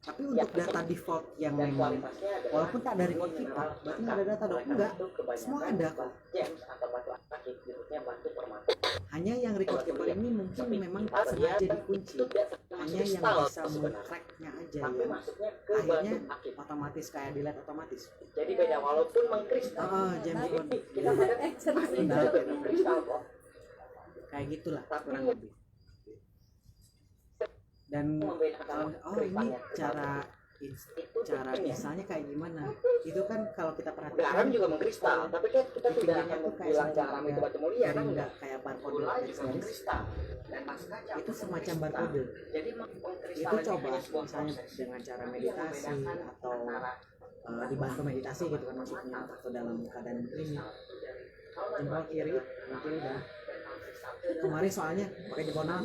Tapi untuk data default yang dan memang kualitasnya adalah walaupun tak dari code kita, mineral, berarti nggak ada data dong? oleh karena Enggak, itu kebanyakan semua ada kok. gems atau batu akik disebutnya batu permata. Hanya yang record keeper ini mungkin memang Kita sengaja lihat dikunci. itu dia termasuk Hanya yang kristal bisa sebenarnya. meng-cracknya aja Tapi yang masuknya ke akhirnya batu akik. otomatis kayak delete otomatis. Jadi beda walaupun mengkristal. James Bond Kita kadang ini juga mengkristal kok. kayak gitulah Tapi kurang lebih. Dan membedakan kalau ini cara misalnya kayak gimana? Itu kan kalau kita garam perhatikan juga mengkristal, tapi kan kita tidak pinggirnya akan tuh kayak bilang semacam garam ada itu batu mulia kan garis enggak. kayak barcode Gula garis juga garis. mengkristal dan mas kaca Itu pun semacam mengkristal. barcode. Jadi Itu mengkristal coba hanya sebuah misalnya proses. dengan cara Tapi yang meditasi membedakan atau antara dibantu meditasi gitu kan maksudnya atau dalam keadaan ini jempol kiri mungkin udah kemarin soalnya pakai jempolan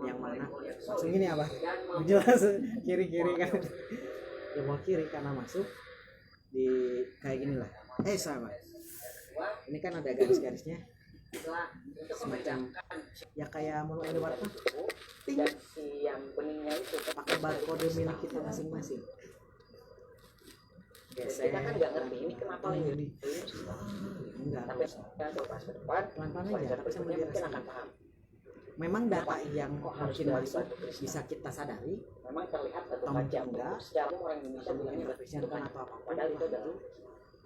yang mana langsung gini apa jelas kiri kan jempol kiri karena masuk di kayak gini lah sama ini kan ada garis-garisnya semacam ya kayak mau ada warna ting dan si yang beningnya itu pakai barcode milik kita masing-masing. kita kan nggak ngerti ini kenapa ini enggak tapi kita coba ke depan pelan-pelan aja pelajaran tapi sambil berikutnya mungkin dirasa. akan paham. Memang data yang harus mungkin dari masuk batu kristal. bisa kita sadari Memang terlihat satu Tom kaca enggak. secara umum orang Indonesia atau bilangnya mungkin batu dipersiapkan atau apa padahal itu adalah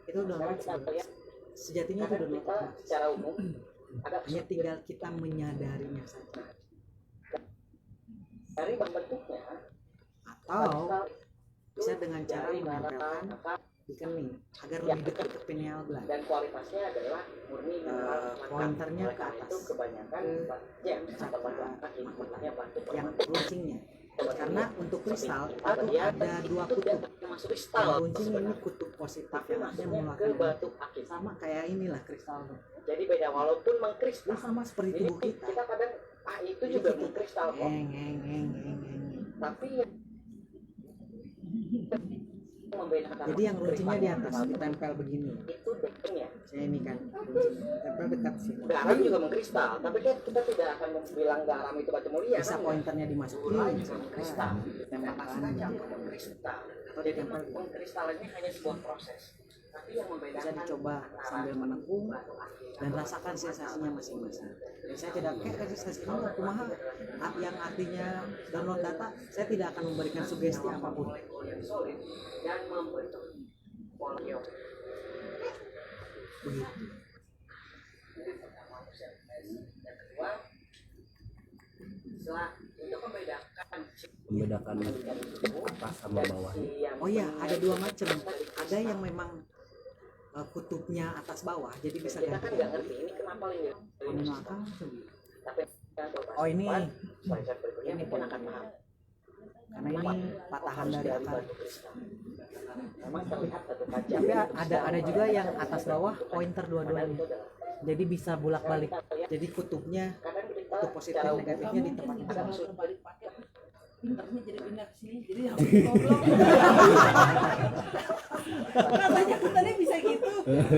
itu udah sekarang kita lihat sejatinya itu kadang udah kita secara umum agak hanya tinggal kita menyadarinya saja dari bentuknya atau bisa dengan cara dari menempelkan mineral di kening agar lebih dekat ke pineal gland. dan kualitasnya adalah murni mineral langka. Pointernya Oleh ke karena atas. itu kebanyakan gems atau batu akik disebutnya batu Yang permata. runcingnya karena untuk kristal Kita itu lihat, ada dua itu dia kutub. termasuk Yang kristal runcing ini sebenarnya. kutub positif Tapi yang artinya masuknya ke mengeluarkan batu akik. sama kayak inilah kristal tuh. Jadi beda walaupun Itu mengkristal. sama seperti Jadi tubuh kita. kita kadang itu juga Gitu. mengkristal kok. Eng. Tapi yang membedakan Jadi yang runcingnya di atas ditempel begini. itu dekatnya. Saya ini kan runcing. Tempel dekat sih. Garam juga mengkristal, tapi kan kita tidak akan bilang garam itu batu mulia Bisa kan? pointernya dimasukin, Gula juga mengkristal, ditempel dan ke mas kanan. kaca pun mengkristal. Atau Jadi ditempel. mengkristal ini hanya sebuah proses. bisa dicoba sambil menekung dan rasakan sensasinya masing-masing. Dan saya tidak kayak sensasinya kumaha yang artinya download data, saya tidak akan memberikan sugesti apapun. Begitu. membedakan atas sama bawah. Oh iya, ada dua macam. Ada yang memang kutubnya atas bawah, jadi bisa Kita kan ganti. nggak ngerti ini kenapa ini. Amino akang coba. Tapi kita coba. Oh ini Slide berikutnya mungkin akan paham. karena ini patahan dari akar. batu kristal. Memang terlihat batu kaca. Tapi ada juga yang atas bawah pointer dua-duanya. Jadi bisa bolak-balik. Jadi kutubnya, kutub positif negatifnya di tempat yang sama. Pinternya jadi pindah ke sini, jadi harus goblok. Katanya kan tadi bisa gitu.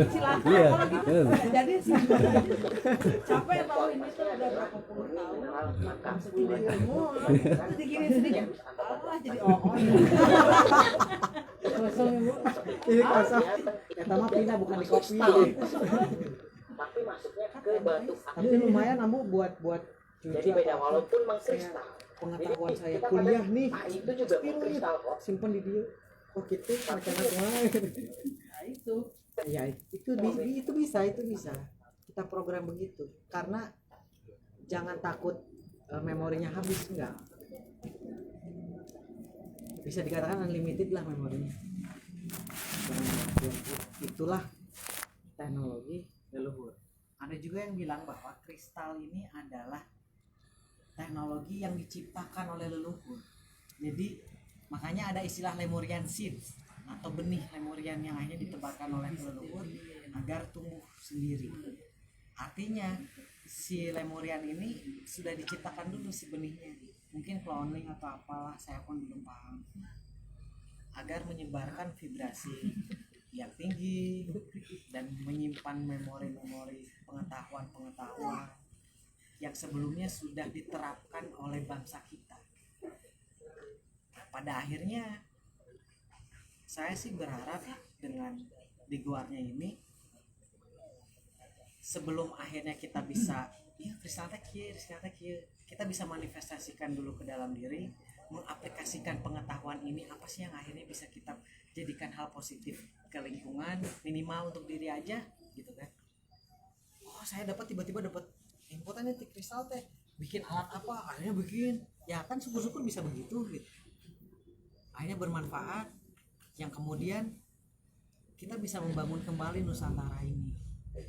Silakan kalau gitu. Jadi sih. Capek tahu ini tuh udah berapa puluh tahun. Segini semua. Jadi gini sedikit. Jadi kosong ya, Bu. Ini kosong. Eta mah pindah bukan di kopi. Tapi masuknya ke batu Tapi lumayan Ambu buat jadi cuci beda apa-apa. walaupun mengkristal. Pengetahuan saya kuliah nih. Ah, itu juga kristal kok. Simpen di dia. Oh gitu, macam apa? Nah itu. Ya itu bisa. Kita program begitu. Karena jangan takut memorinya habis, enggak. Bisa dikatakan unlimited lah memorinya. Dan itulah teknologi leluhur. Ada juga yang bilang bahwa kristal ini adalah teknologi yang diciptakan oleh leluhur. Jadi makanya ada istilah Lemurian seeds atau benih Lemurian yang akhirnya ditebarkan oleh leluhur agar tumbuh sendiri. Artinya si Lemurian ini sudah diciptakan dulu si benihnya. Mungkin cloning atau apalah, saya pun belum paham. Agar menyebarkan vibrasi yang tinggi dan menyimpan memori-memori pengetahuan yang sebelumnya sudah diterapkan oleh bangsa kita. Pada akhirnya saya sih berharap dengan diguarnya ini sebelum akhirnya kita bisa kristal teh kieu, kita bisa manifestasikan dulu ke dalam diri, mengaplikasikan pengetahuan ini apa sih yang akhirnya bisa kita jadikan hal positif ke lingkungan, minimal untuk diri aja gitu kan. Oh, saya tiba-tiba dapat inputannya di kristal teh, bikin alat apa, akhirnya bikin, ya kan syukur-syukur bisa begitu gitu. Akhirnya bermanfaat, yang kemudian kita bisa membangun kembali Nusantara ini.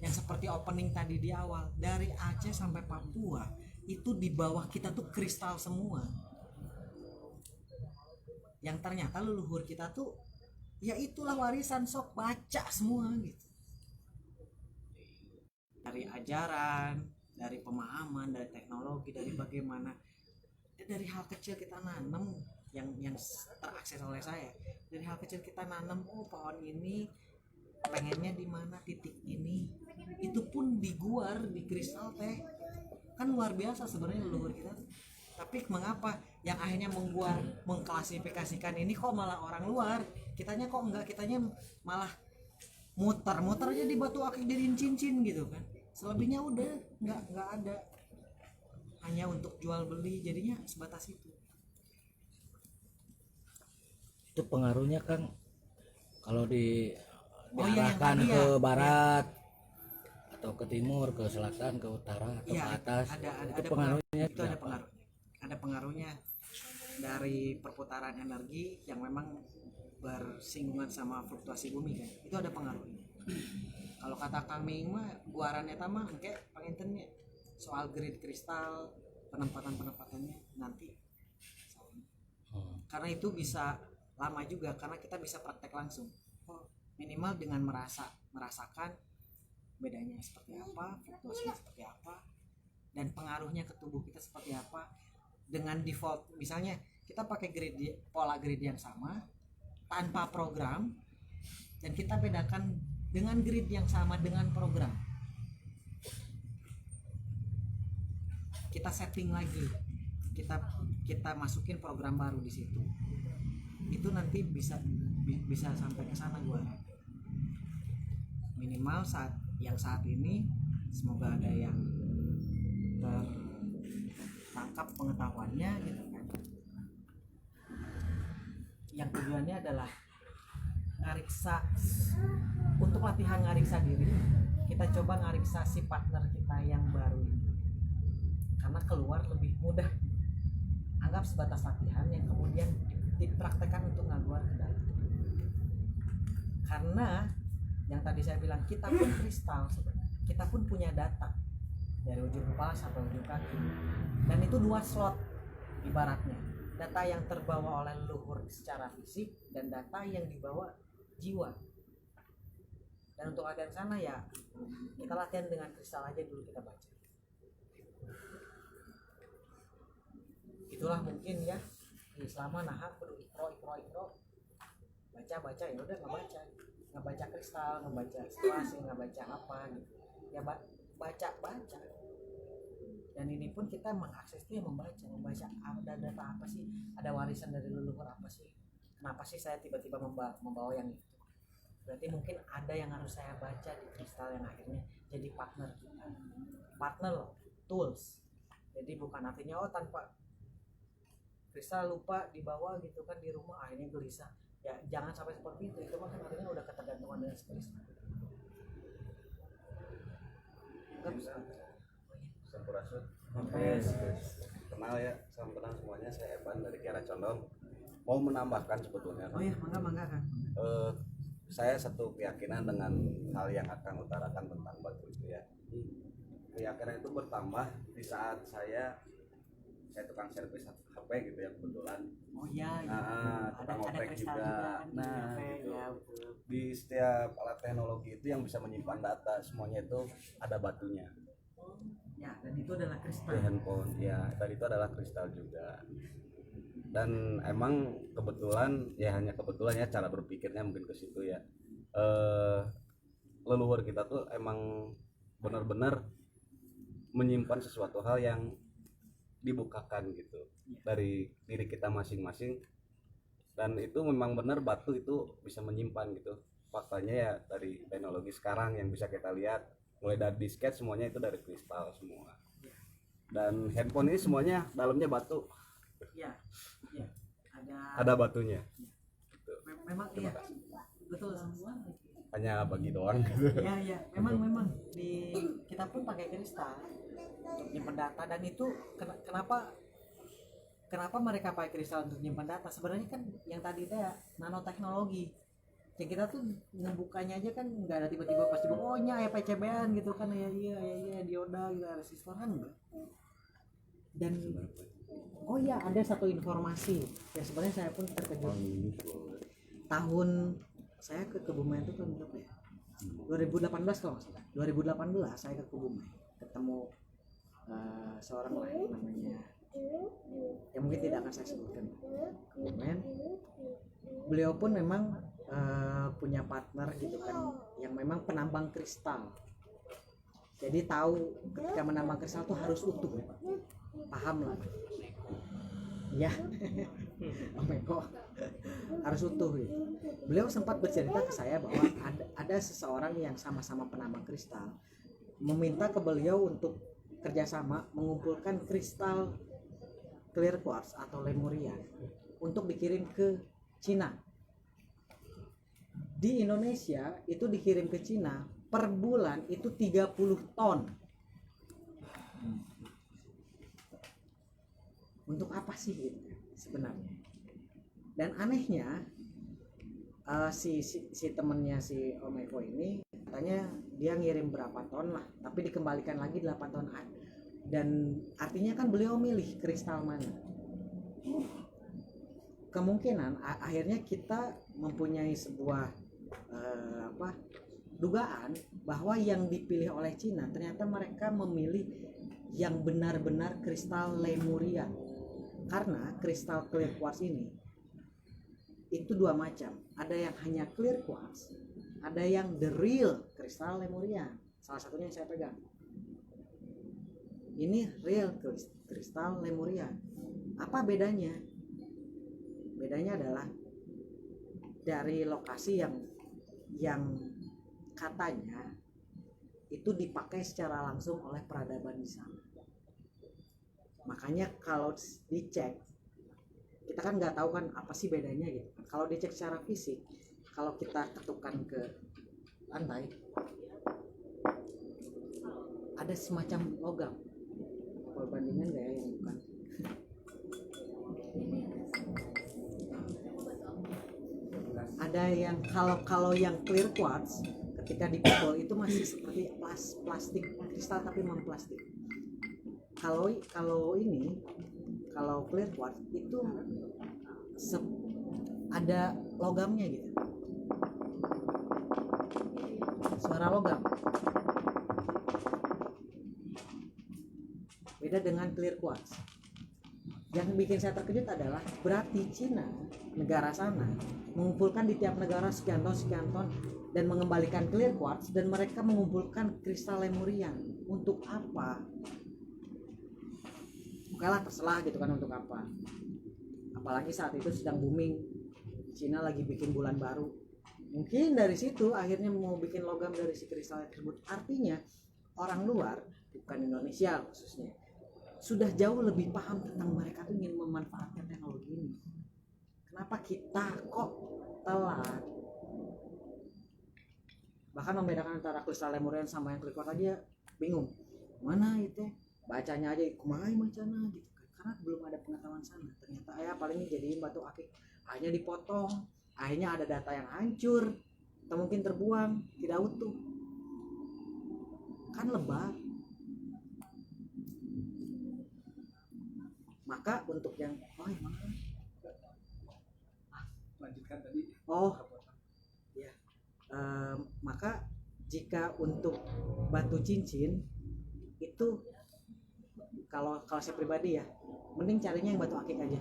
Yang seperti opening tadi di awal, dari Aceh sampai Papua itu di bawah kita tuh kristal semua. Yang ternyata leluhur kita tuh ya itulah warisan, sok baca semua gitu. Dari ajaran, dari pemahaman, dari teknologi, dari bagaimana dari hal kecil kita nanam yang terakses oleh saya. Dari hal kecil kita nanam, oh pohon ini pengennya di mana, titik ini. Itu pun diguar di kristal teh. Kan luar biasa sebenarnya leluhur kita. Tapi mengapa yang akhirnya mengklasifikasikan ini kok malah orang luar? Kitanya kok enggak, kitanya malah muter aja di batu akik jadiin cincin gitu kan. Selebihnya udah nggak ada, hanya untuk jual beli, jadinya sebatas itu. Itu pengaruhnya kan kalau yang diarahkan tadi ke ya. barat atau ke timur, ke selatan, ke utara atau Ya, ke atas, ada pengaruhnya itu ada pengaruhnya dari perputaran energi yang memang bersinggungan sama fluktuasi bumi kan, itu ada pengaruhnya. Kalau kata Kang Ming mah guarannya mah kayak pengintennya soal grid kristal, penempatannya nanti. Karena itu bisa lama juga, karena kita bisa praktek langsung. Minimal dengan merasakan bedanya seperti apa, fluktuasinya seperti apa, dan pengaruhnya ke tubuh kita seperti apa. Dengan default, misalnya kita pakai pola grid yang sama tanpa program, dan kita bedakan dengan grid yang sama dengan program. Kita setting lagi, kita masukin program baru di situ. Itu nanti bisa sampai ke sana gua. minimal saat ini semoga ada yang tertangkap pengetahuannya gitu kan. Yang tujuannya adalah ngariksa, untuk latihan ngariksa diri, kita coba ngariksa si partner kita yang baru ini, karena keluar lebih mudah. Anggap sebatas latihan yang kemudian dipraktekkan untuk ngaluar ke dalam. Karena yang tadi saya bilang, kita pun kristal sebenarnya, kita pun punya data dari ujung kepala sampai ujung kaki, dan itu 2 slot ibaratnya, data yang terbawa oleh leluhur secara fisik dan data yang dibawa jiwa. Dan untuk latihan sana ya kita latihan dengan kristal aja dulu, kita baca. Itulah mungkin ya selama nahak kudu ikro baca ya udah ngebaca kristal, ngebaca situasi, ngebaca apa gitu ya, baca. Dan ini pun kita mengakses itu ya membaca ada data apa sih, ada warisan dari leluhur apa sih, kenapa sih saya tiba-tiba membawa yang itu. Berarti mungkin ada yang harus saya baca di kristal yang akhirnya jadi partner kita, partner tools. Jadi bukan artinya tanpa kristal lupa dibawa gitu kan di rumah, akhirnya gelisah. Ya jangan sampai seperti itu mah kan artinya udah ketergantungan dengan kristal. Sampurasun. Kenal ya, salam kenal semuanya. Saya Evan dari Kiara Condong. Mau menambahkan sebetulnya. Oh iya, mangga kan. Saya satu keyakinan dengan hal yang akan utarakan tentang batu itu ya. Keyakinan itu bertambah di saat saya tukang servis HP gitu ya kebetulan. Oh iya. Tukang ada oprek kristal juga. kan Gitu. ya, Di setiap alat teknologi itu yang bisa menyimpan data semuanya itu ada batunya. ya, dan itu adalah kristal. Di handphone ya, dan itu adalah kristal juga. Dan emang kebetulan ya, hanya kebetulan ya cara berpikirnya mungkin ke situ ya. Leluhur kita tuh emang benar-benar menyimpan sesuatu hal yang dibukakan gitu dari diri kita masing-masing, dan itu memang benar batu itu bisa menyimpan gitu. Faktanya ya dari teknologi sekarang yang bisa kita lihat, mulai dari disket semuanya itu dari kristal semua, dan handphone ini semuanya dalamnya batu. Ya ada batunya. Memang iya betul, Hanya bagi doang gitu. ya memang kita pun pakai kristal untuk nyimpan data. Dan itu kenapa mereka pakai kristal untuk nyimpan data? Sebenarnya kan yang tadi ya nanoteknologi ya, kita tuh ngebukanya aja kan nggak ada tiba-tiba pas dibuka oh nya ya PCB-an gitu kan, ya dioda gitu, resistor kan enggak. Dan oh iya, ada satu informasi yang sebenarnya saya pun terkejut. Tahun saya ke Kebumen itu tahun berapa ya? 2018 kalau nggak salah. 2018 saya ke Kebumen, ketemu seorang lah namanya, yang mungkin tidak akan saya sebutkan, Kebumen. Beliau pun memang punya partner gitu kan, yang memang penambang kristal. Jadi tahu ketika menambang kristal tuh harus utuh, paham lah ya. Omeko harus utuh gitu. Beliau sempat bercerita ke saya bahwa ada seseorang yang sama-sama penambang kristal meminta ke beliau untuk kerjasama mengumpulkan kristal clear quartz atau lemuria untuk dikirim ke Cina. Di Indonesia itu dikirim ke Cina per bulan itu 30 ton. Untuk apa sih gitu sebenarnya? Dan anehnya si temennya si Omeko ini katanya dia ngirim berapa ton lah, tapi dikembalikan lagi 8 ton. Dan artinya kan beliau milih kristal mana. Kemungkinan akhirnya kita mempunyai sebuah dugaan bahwa yang dipilih oleh Cina ternyata mereka memilih yang benar-benar kristal lemuria. Karena kristal clear quartz ini itu dua macam, ada yang hanya clear quartz, ada yang the real kristal lemuria. Salah satunya yang saya pegang ini real kristal lemuria. Apa bedanya? Bedanya adalah dari lokasi yang katanya itu dipakai secara langsung oleh peradaban di sana. Makanya kalau dicek, kita kan nggak tahu kan apa sih bedanya gitu. Kalau dicek secara fisik, kalau kita ketukan ke lantai, ada semacam logam. Perbandingan nggak ya yang bukan? Ada yang kalau yang clear quartz ketika dipukul itu masih seperti plastik kristal tapi non plastik. Kalau clear quartz itu ada logamnya gitu, suara logam. Beda dengan clear quartz. Yang bikin saya terkejut adalah berarti Cina, negara sana, mengumpulkan di tiap negara sekian ton dan mengembalikan clear quartz, dan mereka mengumpulkan kristal lemurian. Untuk apa? Oke lah, terserah gitu kan untuk apa. Apalagi saat itu sedang booming, Cina lagi bikin bulan baru. Mungkin dari situ akhirnya mau bikin logam dari si kristal tersebut. Artinya orang luar, bukan Indonesia khususnya, sudah jauh lebih paham tentang mereka tuh ingin memanfaatkan teknologi ini. Kenapa kita kok telat? Bahkan membedakan antara kristal lemurian sama yang clear quartz aja bingung. Mana itu? Bacanya aja kumaha macana gitu kan. Karena belum ada pengetahuan sana. Ternyata ya paling jadiin batu akik, akhirnya dipotong, akhirnya ada data yang hancur atau mungkin terbuang, tidak utuh. Kan lebar. Maka untuk yang Lanjutkan tadi. Ya, maka jika untuk batu cincin itu kalau saya pribadi ya, mending carinya yang batu akik aja.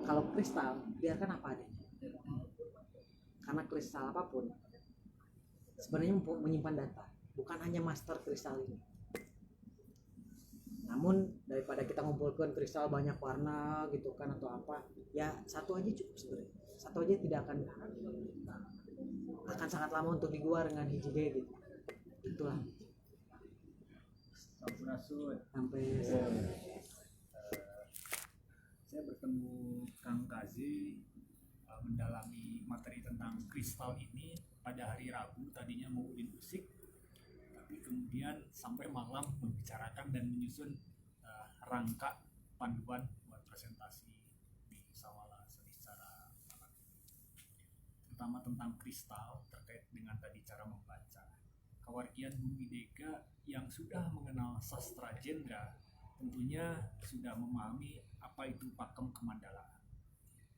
Kalau kristal biarkan apa adanya, karena kristal apapun sebenarnya menyimpan data, bukan hanya master kristal ini. Namun daripada kita ngumpulkan kristal banyak warna gitu kan atau apa, ya satu aja cukup sebenarnya. Satu aja tidak akan sangat lama untuk di gua dengan hiji gitu. Itulah. Sampai saya bertemu Kang Kazi mendalami materi tentang kristal ini pada hari Rabu. Tadinya mau urin usik, tapi kemudian sampai malam membicarakan dan menyusun rangka panduan buat presentasi di Sawala secara terutama tentang kristal terkait dengan tadi cara membaca. Kawargian Bumi Dega yang sudah mengenal sastra jendra tentunya sudah memahami apa itu pakem kemandalaan.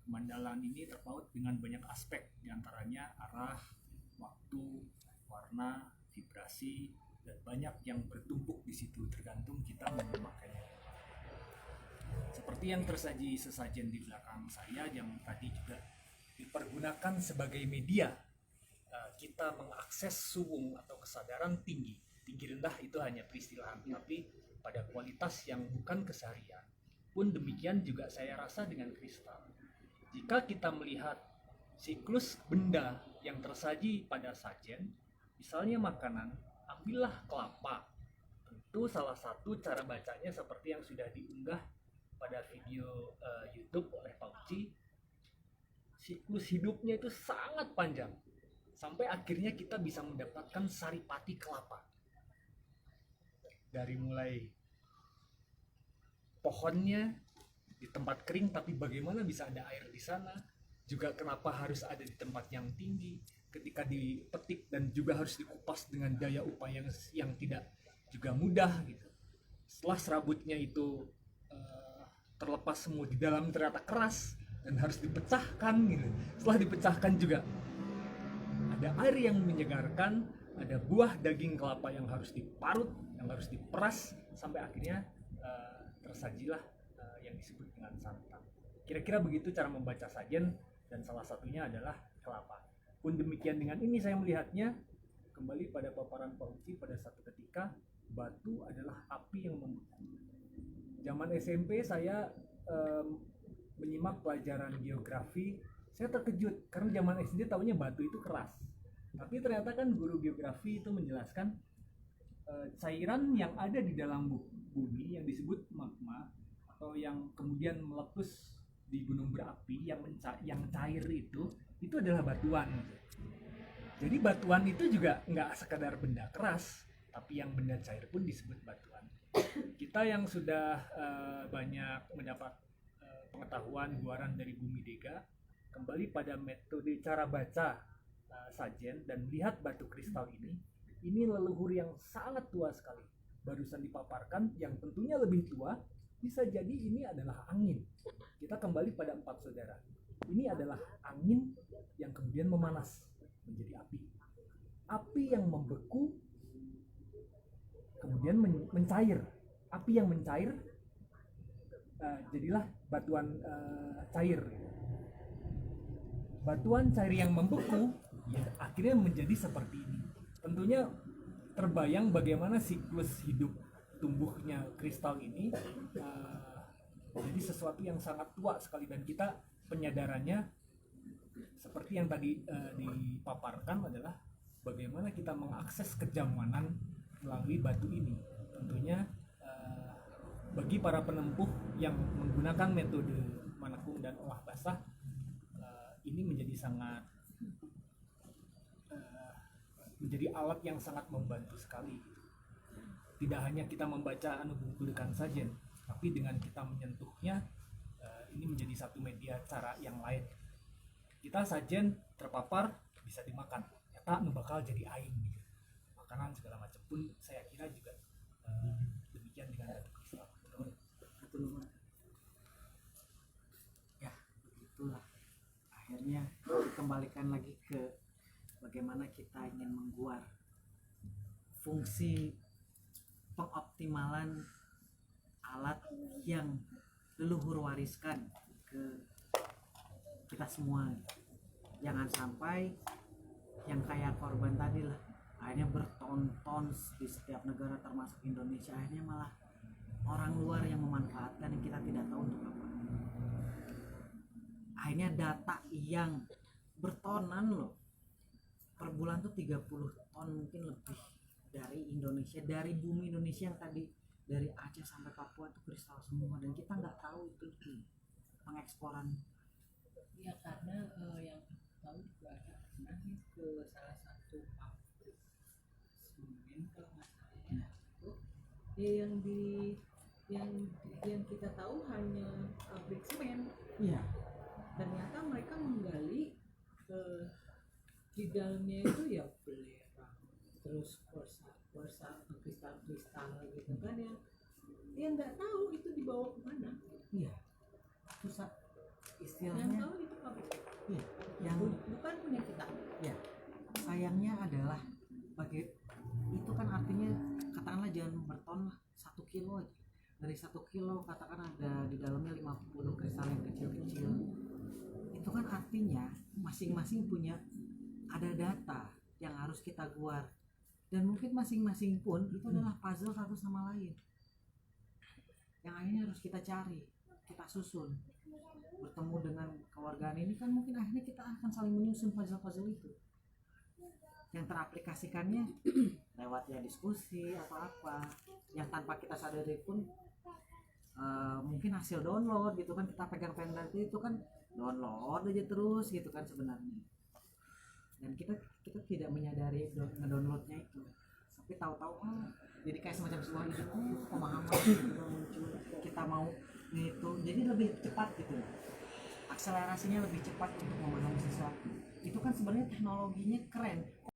Kemandalaan ini terpaut dengan banyak aspek, diantaranya arah, waktu, warna, vibrasi, dan banyak yang bertumpuk di situ tergantung kita memakainya. Seperti yang tersaji sesajen di belakang saya yang tadi juga dipergunakan sebagai media kita mengakses suwung atau kesadaran tinggi. Tinggi rendah itu hanya peristilahan, tapi pada kualitas yang bukan keseharian. Pun demikian juga saya rasa dengan kristal. Jika kita melihat siklus benda yang tersaji pada sajen, misalnya makanan, ambillah kelapa. Tentu salah satu cara bacanya seperti yang sudah diunggah pada video YouTube oleh Pak Uci. Siklus hidupnya itu sangat panjang. Sampai akhirnya kita bisa mendapatkan saripati kelapa. Dari mulai pohonnya di tempat kering, tapi bagaimana bisa ada air di sana? Juga kenapa harus ada di tempat yang tinggi? Ketika dipetik dan juga harus dikupas dengan daya upaya yang tidak juga mudah gitu. Setelah serabutnya itu terlepas semua di dalam ternyata keras dan harus dipecahkan gitu. Setelah dipecahkan juga ada air yang menyegarkan, ada buah daging kelapa yang harus diparut, yang harus diperas sampai akhirnya tersajilah yang disebut dengan santan. Kira-kira begitu cara membaca sajen, dan salah satunya adalah kelapa. Pun demikian dengan ini saya melihatnya kembali pada paparan Pak Uci pada satu ketika, batu adalah api yang membakar. Zaman SMP saya menyimak pelajaran geografi, saya terkejut karena zaman SD tahunya batu itu keras. Tapi ternyata kan guru geografi itu menjelaskan cairan yang ada di dalam bumi yang disebut magma atau yang kemudian meletus di gunung berapi yang cair itu adalah batuan. Jadi batuan itu juga nggak sekedar benda keras, tapi yang benda cair pun disebut batuan. Kita yang sudah banyak mendapat pengetahuan guaran dari Bumi Dega, kembali pada metode cara baca sajen dan melihat batu kristal ini leluhur yang sangat tua sekali. Barusan dipaparkan yang tentunya lebih tua, bisa jadi ini adalah angin. Kita kembali pada 4 saudara. Ini adalah angin yang kemudian memanas menjadi api. Api yang membeku kemudian mencair. Api yang mencair jadilah batuan cair. Batuan cair yang membeku ya, akhirnya menjadi seperti ini. Tentunya terbayang bagaimana siklus hidup tumbuhnya kristal ini jadi sesuatu yang sangat tua sekali, dan kita penyadarannya seperti yang tadi dipaparkan adalah bagaimana kita mengakses kenyamanan melalui batu ini. Tentunya bagi para penempuh yang menggunakan metode manakung dan olah basah ini menjadi sangat menjadi alat yang sangat membantu sekali. Tidak hanya kita membaca Anubungkulikan sajen, tapi dengan kita menyentuhnya ini menjadi satu media cara yang lain. Kita sajen terpapar bisa dimakan, nyata bakal jadi aing gitu. Makanan segala macam pun saya kira juga demikian dengan batu kristal. Betul. Ya, begitulah. Akhirnya dikembalikan lagi ke bagaimana kita ingin mengguar fungsi pengoptimalan alat yang leluhur wariskan ke kita semua. Jangan sampai yang kayak korban tadi lah, akhirnya bertonton di setiap negara termasuk Indonesia, akhirnya malah orang luar yang memanfaatkan yang kita tidak tahu untuk apa. Akhirnya data yang bertonan loh, per bulan tuh 30 ton mungkin lebih dari Indonesia, dari bumi Indonesia yang tadi dari Aceh sampai Papua itu kristal semua, dan kita nggak tahu itu pengeksporan. Ya karena yang tahu juga ada pernah nih ke salah satu pabrik semen kalau nggak salah ya. Ya yang kita tahu hanya pabrik semen. Iya. Ternyata mereka menggali di dalamnya itu ya belerang, terus kuarsa kristal gitu kan, yang nggak tahu itu dibawa kemana. Iya. Susah Yang istilahnya. tahu itu pabrik. Iya. Yang Bukan punya kita. ya sayangnya adalah itu kan artinya katakanlah jangan berton lah, 1 kilo aja. Dari 1 kilo katakan ada di dalamnya 50 kristal yang kecil-kecil. Itu kan artinya masing-masing punya ada data yang harus kita guar, dan mungkin masing-masing pun itu adalah puzzle satu sama lain yang akhirnya harus kita cari, kita susun. Bertemu dengan keluargaan ini kan mungkin akhirnya kita akan saling menyusun puzzle-puzzle itu yang teraplikasikannya lewat ya diskusi atau apa yang tanpa kita sadari pun mungkin hasil download gitu kan, kita pegang itu kan download aja terus gitu kan sebenarnya, dan kita tidak menyadari ngedownloadnya itu, tapi tahu-tahu jadi kayak semacam sebuah ide, pemahaman gitu muncul, kita mau gitu, jadi lebih cepat gitu, akselerasinya lebih cepat untuk memahami sesuatu. Itu kan sebenarnya teknologinya keren,